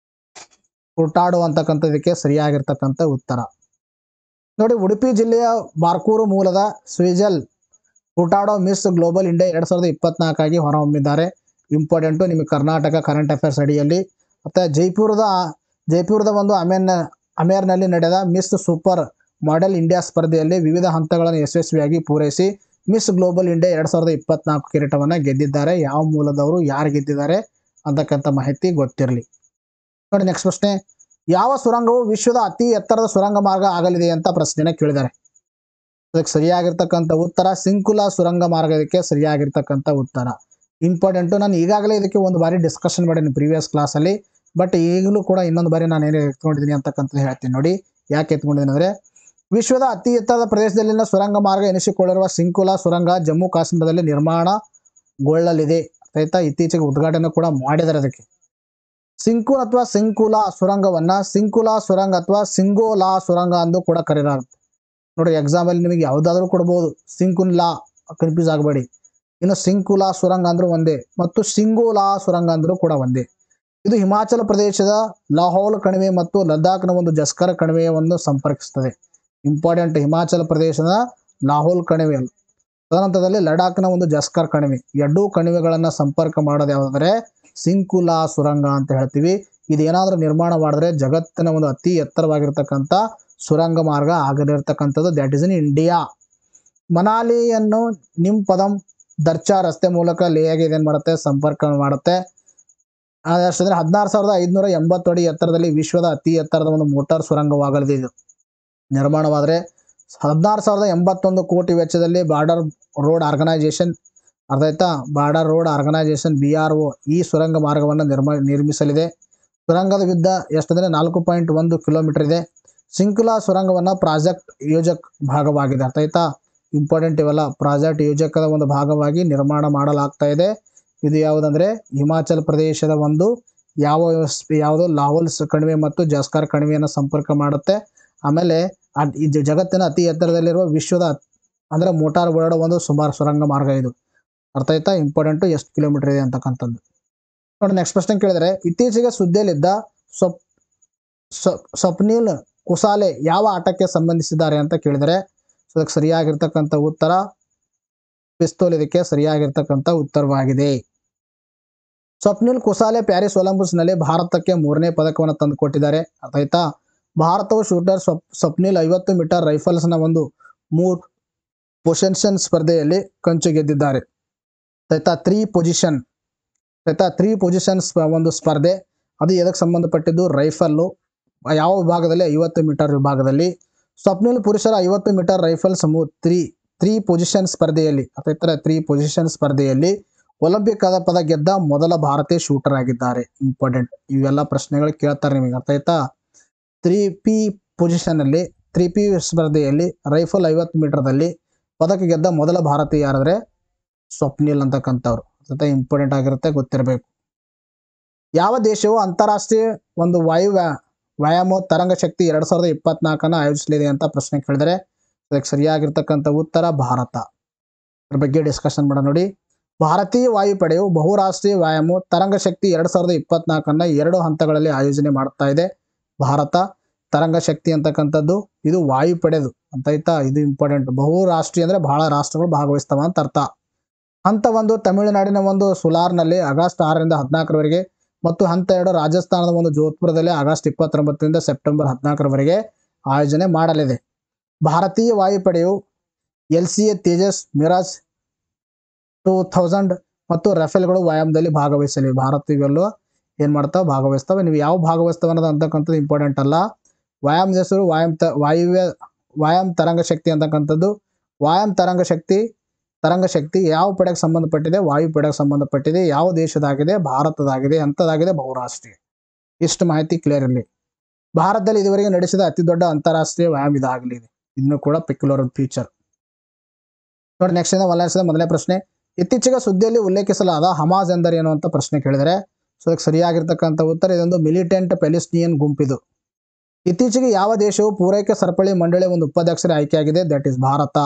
ಹುರ್ಟಾಡೋ ಅಂತಕ್ಕಂಥದಕ್ಕೆ ಸರಿಯಾಗಿರ್ತಕ್ಕಂಥ ಉತ್ತರ ನೋಡಿ. ಉಡುಪಿ ಜಿಲ್ಲೆಯ ಬಾರ್ಕೂರು ಮೂಲದ ಸ್ವಿಜಲ್ ಹುರ್ಟಾಡೋ ಮಿಸ್ ಗ್ಲೋಬಲ್ ಇಂಡಿಯಾ 2024 ಆಗಿ ಹೊರಹೊಮ್ಮಿದ್ದಾರೆ. ಇಂಪಾರ್ಟೆಂಟು ನಿಮಗೆ ಕರ್ನಾಟಕ ಕರೆಂಟ್ ಅಫೇರ್ಸ್ ಅಡಿಯಲ್ಲಿ. ಮತ್ತು ಜೈಪುರದ ಒಂದು ಅಮೇರ್ನಲ್ಲಿ ನಡೆದ ಮಿಸ್ ಸೂಪರ್ ಮಾಡೆಲ್ ಇಂಡಿಯಾ ಸ್ಪರ್ಧೆಯಲ್ಲಿ ವಿವಿಧ ಹಂತಗಳನ್ನು ಯಶಸ್ವಿಯಾಗಿ ಪೂರೈಸಿ ಮಿಸ್ ಗ್ಲೋಬಲ್ ಇಂಡಿಯಾ 2024 ಕಿರೀಟವನ್ನು ಗೆದ್ದಿದ್ದಾರೆ. ಯಾವ ಮೂಲದವರು, ಯಾರು ಗೆದ್ದಿದ್ದಾರೆ ಅಂತಕ್ಕಂಥ ಮಾಹಿತಿ ಗೊತ್ತಿರಲಿ. ನೋಡಿ, ನೆಕ್ಸ್ಟ್ ಪ್ರಶ್ನೆ. ಯಾವ ಸುರಂಗವು ವಿಶ್ವದ ಅತಿ ಎತ್ತರದ ಸುರಂಗ ಮಾರ್ಗ ಆಗಲಿದೆ ಅಂತ ಪ್ರಶ್ನೆನ ಕೇಳಿದ್ದಾರೆ. ಅದಕ್ಕೆ ಸರಿಯಾಗಿರ್ತಕ್ಕಂಥ ಉತ್ತರ ಸಿಂಕುಲಾ ಸುರಂಗ ಮಾರ್ಗ. ಇದಕ್ಕೆ ಸರಿಯಾಗಿರ್ತಕ್ಕಂಥ ಉತ್ತರ. ಇಂಪಾರ್ಟೆಂಟು. ನಾನು ಈಗಾಗಲೇ ಇದಕ್ಕೆ ಒಂದು ಬಾರಿ ಡಿಸ್ಕಷನ್ ಮಾಡೀನಿ ಪ್ರೀವಿಯಸ್ ಕ್ಲಾಸಲ್ಲಿ. ಬಟ್ ಈಗಲೂ ಕೂಡ ಇನ್ನೊಂದು ಬಾರಿ ನಾನು ಏನು ಎತ್ಕೊಂಡಿದ್ದೀನಿ ಅಂತಕ್ಕಂಥದ್ದು ಹೇಳ್ತೀನಿ ನೋಡಿ. ಯಾಕೆ ಎತ್ಕೊಂಡಿದ್ದೀನಿ ಅಂದರೆ, ವಿಶ್ವದ ಅತಿ ಎತ್ತರದ ಪ್ರದೇಶದಲ್ಲಿನ ಸುರಂಗ ಮಾರ್ಗ ಎನಿಸಿಕೊಳ್ಳಿರುವ ಸಿಂಕುಲಾ ಸುರಂಗ ಜಮ್ಮು ಕಾಶ್ಮೀರದಲ್ಲಿ ನಿರ್ಮಾಣಗೊಳ್ಳಲಿದೆ. ಆಯ್ತಾ? ಇತ್ತೀಚೆಗೆ ಉದ್ಘಾಟನೆ ಕೂಡ ಮಾಡಿದ್ದಾರೆ. ಅದಕ್ಕೆ ಸಿಂಕುಲ್ ಅಥವಾ ಸಿಂಕುಲಾ ಸುರಂಗವನ್ನ ಸಿಂಕುಲಾ ಸುರಂಗ ಅಥವಾ ಸಿಂಗೋಲಾ ಸುರಂಗ ಎಂದು ಕೂಡ ಕರೆಯಲಾಗುತ್ತೆ. ನೋಡಿ, ಎಕ್ಸಾಮಲ್ಲಿ ನಿಮಗೆ ಯಾವುದಾದ್ರೂ ಕೊಡ್ಬೋದು. ಸಿಂಕುಲಾ ಕನ್ಫ್ಯೂಸ್ ಆಗಬೇಡಿ. ಇನ್ನು ಸಿಂಕುಲಾ ಸುರಂಗ ಅಂದ್ರೂ ಒಂದೇ ಮತ್ತು ಸಿಂಗೋಲಾ ಸುರಂಗ ಅಂದ್ರೂ ಕೂಡ ಒಂದೇ. ಇದು ಹಿಮಾಚಲ ಪ್ರದೇಶದ ಲಾಹೌಲ್ ಕಣಿವೆ ಮತ್ತು ಲದ್ದಾಖ್ನ ಒಂದು ಜಸ್ಕರ್ ಕಣಿವೆಯನ್ನು ಸಂಪರ್ಕಿಸುತ್ತದೆ. ಇಂಪಾರ್ಟೆಂಟ್. ಹಿಮಾಚಲ ಪ್ರದೇಶದ ಲಾಹೌಲ್ ಕಣಿವೆ, ತದನಂತರದಲ್ಲಿ ಲಡಾಖ್ನ ಒಂದು ಜಸ್ಕರ್ ಕಣಿವೆ, ಎರಡೂ ಕಣಿವೆಗಳನ್ನು ಸಂಪರ್ಕ ಮಾಡೋದು ಯಾವುದಂದ್ರೆ ಸಿಂಕುಲಾ ಸುರಂಗ ಅಂತ ಹೇಳ್ತೀವಿ. ಇದೇನಾದ್ರೂ ನಿರ್ಮಾಣ ಮಾಡಿದ್ರೆ ಜಗತ್ತಿನ ಒಂದು ಅತಿ ಎತ್ತರವಾಗಿರ್ತಕ್ಕಂಥ ಸುರಂಗ ಮಾರ್ಗ ಆಗಲಿರ್ತಕ್ಕಂಥದ್ದು. That is in India. ಮನಾಲಿಯನ್ನು ನಿಂಪದಂ ದರ್ಚಾ ರಸ್ತೆ ಮೂಲಕ ಲೇಹಗೆ ಇದೇನು ಮಾಡುತ್ತೆ, ಸಂಪರ್ಕ ಮಾಡುತ್ತೆ. ಅಷ್ಟಂದ್ರೆ 16,580 ಅಡಿ ಎತ್ತರದಲ್ಲಿ ವಿಶ್ವದ ಅತಿ ಎತ್ತರದ ಒಂದು ಮೋಟಾರ್ ಸುರಂಗವಾಗಲಿದೆ. ಇದು ನಿರ್ಮಾಣವಾದರೆ 16,081 ಕೋಟಿ ವೆಚ್ಚದಲ್ಲಿ ಬಾರ್ಡರ್ ರೋಡ್ ಆರ್ಗನೈಜೇಷನ್, ಅರ್ಥಾಯ್ತಾ, ಬಾರ್ಡರ್ ರೋಡ್ ಆರ್ಗನೈಜೇಷನ್ BRO ಈ ಸುರಂಗ ಮಾರ್ಗವನ್ನು ನಿರ್ಮಿಸಲಿದೆ. ಸುರಂಗದ ಉದ್ದ ಎಷ್ಟಂದರೆ 4.1 ಕಿಲೋಮೀಟರ್ ಇದೆ. ಸಿಂಕುಲಾ ಸುರಂಗವನ್ನು ಪ್ರಾಜೆಕ್ಟ್ ಯೋಜಕ್ ಭಾಗವಾಗಿದೆ. ಅರ್ಥಾಯ್ತಾ? ಇಂಪಾರ್ಟೆಂಟ್ ಇವೆಲ್ಲ. ಪ್ರಾಜೆಕ್ಟ್ ಯೋಜಕದ ಒಂದು ಭಾಗವಾಗಿ ನಿರ್ಮಾಣ ಮಾಡಲಾಗ್ತಾ ಇದೆ. ಇದು ಯಾವುದಂದ್ರೆ ಹಿಮಾಚಲ ಪ್ರದೇಶದ ಒಂದು ಯಾವುದು ಲಾಹೌಲ್ ಕಣಿವೆ ಮತ್ತು ಜಸ್ಕರ್ ಕಣಿವೆಯನ್ನು ಸಂಪರ್ಕ ಮಾಡುತ್ತೆ. ಆಮೇಲೆ ಜಗತ್ತಿನ ಅತಿ ಎತ್ತರದಲ್ಲಿರುವ ವಿಶ್ವದ ಅಂದ್ರೆ ಮೋಟಾರ್ ಓಡಾಡೋ ಒಂದು ಸುರಂಗ ಮಾರ್ಗ ಇದು. ಅರ್ಥ ಆಯ್ತಾ? ಇಂಪಾರ್ಟೆಂಟು ಎಷ್ಟು ಕಿಲೋಮೀಟರ್ ಇದೆ ಅಂತಕ್ಕಂಥದ್ದು ನೋಡಿ. ನೆಕ್ಸ್ಟ್ ಪ್ರಶ್ನೆ ಕೇಳಿದರೆ, ಇತ್ತೀಚೆಗೆ ಸುದ್ದಿಯಲ್ಲಿದ್ದ ಸ್ವಪ್ನಿಲ್ ಕುಸಾಲೆ ಯಾವ ಆಟಕ್ಕೆ ಸಂಬಂಧಿಸಿದ್ದಾರೆ ಅಂತ ಕೇಳಿದರೆ, ಅದಕ್ಕೆ ಸರಿಯಾಗಿರ್ತಕ್ಕಂಥ ಉತ್ತರ ಪಿಸ್ತೂಲ್. ಇದಕ್ಕೆ ಸರಿಯಾಗಿರ್ತಕ್ಕಂಥ ಉತ್ತರವಾಗಿದೆ. ಸ್ವಪ್ನಿಲ್ ಕುಸಾಲೆ ಪ್ಯಾರಿಸ್ ಒಲಿಂಪಿಕ್ಸ್ನಲ್ಲಿ ಭಾರತಕ್ಕೆ 3ನೇ ಪದಕವನ್ನು ತಂದುಕೊಟ್ಟಿದ್ದಾರೆ. ಅರ್ಥಾಯ್ತಾ? ಭಾರತವು ಶೂಟರ್ ಸ್ವಪ್ನಿಲ್ 50 ಮೀಟರ್ ರೈಫಲ್ಸ್ನ ಒಂದು 3 ಪೊಸಿಷನ್ ಸ್ಪರ್ಧೆಯಲ್ಲಿ ಕಂಚು ಗೆದ್ದಿದ್ದಾರೆ. ಆಯ್ತಾ? 3 ಪೊಸಿಷನ್ ಒಂದು ಸ್ಪರ್ಧೆ. ಅದು ಎದಕ್ಕೆ ಸಂಬಂಧಪಟ್ಟಿದ್ದು? ರೈಫಲ್ಲು. ಯಾವ ವಿಭಾಗದಲ್ಲಿ? 50 ಮೀಟರ್ ವಿಭಾಗದಲ್ಲಿ. ಸ್ವಪ್ನಿಲ್ ಪುರುಷರ 50 ಮೀಟರ್ ರೈಫಲ್ಸ್ 3 ಪೊಸಿಷನ್ ಸ್ಪರ್ಧೆಯಲ್ಲಿ, ಅಥವಾ 3 ಪೊಸಿಷನ್ ಸ್ಪರ್ಧೆಯಲ್ಲಿ ಒಲಿಂಪಿಕ್ ಪದಕ ಗೆದ್ದ ಮೊದಲ ಭಾರತೀಯ ಶೂಟರ್ ಆಗಿದ್ದಾರೆ. ಇಂಪಾರ್ಟೆಂಟ್. ಇವೆಲ್ಲ ಪ್ರಶ್ನೆಗಳು ಕೇಳ್ತಾರೆ ನಿಮಗೆ. ಅರ್ಥ ಆಯ್ತಾ? 3P ಪೊಸಿಷನ್ ಅಲ್ಲಿ 3P ಸ್ಪರ್ಧೆಯಲ್ಲಿ ರೈಫಲ್ 50 ಮೀಟರ್ದಲ್ಲಿ ಪದಕ ಗೆದ್ದ ಮೊದಲ ಭಾರತೀಯ ಯಾರಾದ್ರೆ ಸ್ವಪ್ನಿಲ್ ಅಂತಕ್ಕಂಥವ್ರು. ಇಂಪಾರ್ಟೆಂಟ್ ಆಗಿರುತ್ತೆ, ಗೊತ್ತಿರಬೇಕು. ಯಾವ ದೇಶವು ಅಂತಾರಾಷ್ಟ್ರೀಯ ಒಂದು ವ್ಯಾಯಾಮ ತರಂಗ ಶಕ್ತಿ 2024 ಆಯೋಜಿಸಲಿದೆ ಅಂತ ಪ್ರಶ್ನೆ ಕೇಳಿದರೆ, ಅದಕ್ಕೆ ಸರಿಯಾಗಿರ್ತಕ್ಕಂಥ ಉತ್ತರ ಭಾರತ. ಅದ್ರ ಬಗ್ಗೆ ಡಿಸ್ಕಷನ್ ಮಾಡೋಣ ನೋಡಿ. ಭಾರತೀಯ ವಾಯುಪಡೆಯು ಬಹುರಾಷ್ಟ್ರೀಯ ವ್ಯಾಯಾಮ ತರಂಗ ಶಕ್ತಿ 2024 2 ಹಂತಗಳಲ್ಲಿ ಆಯೋಜನೆ ಮಾಡ್ತಾ ಇದೆ. ಭಾರತ ತರಂಗ ಶಕ್ತಿ ಅಂತಕ್ಕಂಥದ್ದು ಇದು ವಾಯುಪಡೆದು ಅಂತ ಆಯ್ತಾ? ಇದು ಇಂಪಾರ್ಟೆಂಟ್. ಬಹುರಾಷ್ಟ್ರೀಯ ಅಂದ್ರೆ ಬಹಳ ರಾಷ್ಟ್ರಗಳು ಭಾಗವಹಿಸ್ತವ ಅಂತ ಅರ್ಥ. ಹಂತ 1 ತಮಿಳುನಾಡಿನ ಒಂದು ಸುಲಾರ್ನಲ್ಲಿ ಆಗಸ್ಟ್ 6ರಿಂದ 14ರವರೆಗೆ ಮತ್ತು ಹಂತ 2 ರಾಜಸ್ಥಾನದ ಒಂದು ಜೋಧ್ಪುರದಲ್ಲಿ ಆಗಸ್ಟ್ 29ರಿಂದ ಸೆಪ್ಟೆಂಬರ್ 14ರವರೆಗೆ ಆಯೋಜನೆ ಮಾಡಲಿದೆ. ಭಾರತೀಯ ವಾಯುಪಡೆಯು LCA ತೇಜಸ್, ಮಿರಾಜ್ 2000 ಮತ್ತು ರಫೇಲ್ಗಳು ವ್ಯಾಯಾಮದಲ್ಲಿ ಭಾಗವಹಿಸಲಿವೆ. ಭಾರತ ಇವೆಲ್ಲೂ ಏನು ಮಾಡ್ತಾವೆ? ಭಾಗವಹಿಸ್ತವೆ. ನೀವು ಯಾವ ಭಾಗವಹಿಸ್ತವೆ ಅನ್ನೋದು ಅಂತಕ್ಕಂಥದ್ದು ಇಂಪಾರ್ಟೆಂಟ್ ಅಲ್ಲ. ವ್ಯಾಯಾಮದ ಹೆಸರು ವ್ಯಾಯಾಮ್ ತರಂಗ ಶಕ್ತಿ ಅಂತಕ್ಕಂಥದ್ದು. ವ್ಯಾಯಾಮ್ ತರಂಗ ಶಕ್ತಿ ಯಾವ ಪಡೆಗೆ ಸಂಬಂಧಪಟ್ಟಿದೆ? ವಾಯುಪಡೆಗೆ ಸಂಬಂಧಪಟ್ಟಿದೆ. ಯಾವ ದೇಶದಾಗಿದೆ? ಭಾರತದಾಗಿದೆ. ಅಂಥದ್ದಾಗಿದೆ ಬಹುರಾಷ್ಟ್ರೀಯ. ಇಷ್ಟು ಮಾಹಿತಿ ಕ್ಲಿಯರ್ ಇರಲಿ. ಭಾರತದಲ್ಲಿ ಇದುವರೆಗೆ ನಡೆಸಿದ ಅತಿ ದೊಡ್ಡ ಅಂತಾರಾಷ್ಟ್ರೀಯ ವ್ಯಾಯಾಮ ಇದಾಗಲಿದೆ. ಇದನ್ನು ಕೂಡ ಪೆಕ್ಯುಲರ್ ಫೀಚರ್ ನೋಡಿ. ನೆಕ್ಸ್ಟ್ ಮೊದಲನೇ ಪ್ರಶ್ನೆ, ಇತ್ತೀಚೆಗೆ ಸುದ್ದಿಯಲ್ಲಿ ಉಲ್ಲೇಖಿಸಲಾದ ಹಮಾಸ್ ಎಂದರೇನು ಅಂತ ಪ್ರಶ್ನೆ ಕೇಳಿದರೆ ಸೊ ಅದಕ್ಕೆ ಸರಿಯಾಗಿರ್ತಕ್ಕಂಥ ಉತ್ತರ ಇದೊಂದು ಮಿಲಿಟೆಂಟ್ ಪ್ಯಾಲೆಸ್ಟಿನಿಯನ್ ಗುಂಪಿದು. ಇತ್ತೀಚೆಗೆ ಯಾವ ದೇಶವು ಪೂರೈಕೆ ಸರಪಳಿ ಮಂಡಳಿಯ ಒಂದು ಉಪಾಧ್ಯಕ್ಷರ ಆಯ್ಕೆಯಾಗಿದೆ? That is Bharat.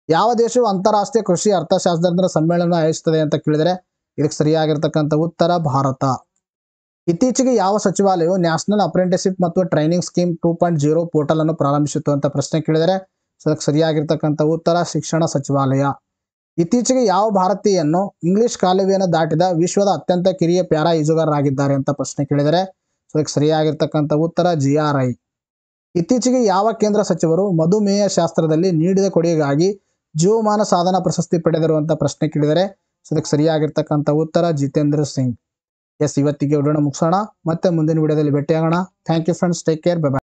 ಯಾವ ದೇಶವು ಅಂತಾರಾಷ್ಟ್ರೀಯ ಕೃಷಿ ಅರ್ಥಶಾಸ್ತ್ರಜ್ಞರ ಸಮ್ಮೇಳನ ಆಯೋಜಿಸುತ್ತದೆ ಅಂತ ಕೇಳಿದರೆ ಇದಕ್ಕೆ ಸರಿಯಾಗಿರ್ತಕ್ಕಂಥ ಉತ್ತರ ಭಾರತ. ಇತ್ತೀಚೆಗೆ ಯಾವ ಸಚಿವಾಲಯವು ನ್ಯಾಷನಲ್ ಅಪ್ರೆಂಟಿಸ್ಶಿಪ್ ಮತ್ತು ಟ್ರೈನಿಂಗ್ ಸ್ಕೀಮ್ 2.0 ಪೋರ್ಟಲ್ ಅನ್ನು ಪ್ರಾರಂಭಿಸಿತು ಅಂತ ಪ್ರಶ್ನೆ ಕೇಳಿದರೆ ಸೊ ಅದಕ್ಕೆ ಸರಿಯಾಗಿರ್ತಕ್ಕಂಥ ಉತ್ತರ ಶಿಕ್ಷಣ ಸಚಿವಾಲಯ. ಇತ್ತೀಚೆಗೆ ಯಾವ ಭಾರತೀಯನ್ನು ಇಂಗ್ಲಿಷ್ ಕಾಲುವೆಯನ್ನು ದಾಟಿದ ವಿಶ್ವದ ಅತ್ಯಂತ ಕಿರಿಯ ಪ್ಯಾರಾ ಈಜುಗಾರರಾಗಿದ್ದಾರೆ ಅಂತ ಪ್ರಶ್ನೆ ಕೇಳಿದರೆ ಸೊ ಅದಕ್ಕೆ ಸರಿಯಾಗಿರ್ತಕ್ಕಂಥ ಉತ್ತರ GRI. ಇತ್ತೀಚೆಗೆ ಯಾವ ಕೇಂದ್ರ ಸಚಿವರು ಮಧುಮೇಹ ಶಾಸ್ತ್ರದಲ್ಲಿ ನೀಡಿದ ಕೊಡುಗೆಗಾಗಿ ಜೀವಮಾನ ಸಾಧನ ಪ್ರಶಸ್ತಿ ಪಡೆದಿರುವಂಥ ಪ್ರಶ್ನೆ ಕೇಳಿದರೆ ಸೊ ಅದಕ್ಕೆ ಸರಿಯಾಗಿರ್ತಕ್ಕಂಥ ಉತ್ತರ ಜಿತೇಂದ್ರ ಸಿಂಗ್. ಎಸ್, ಇವತ್ತಿಗೆ ವಿಡಿಯೋನ ಮುಗಿಸೋಣ. ಮತ್ತೆ ಮುಂದಿನ ವಿಡಿಯೋದಲ್ಲಿ ಭೇಟಿಯಾಗೋಣ. Thank you friends, take care, by.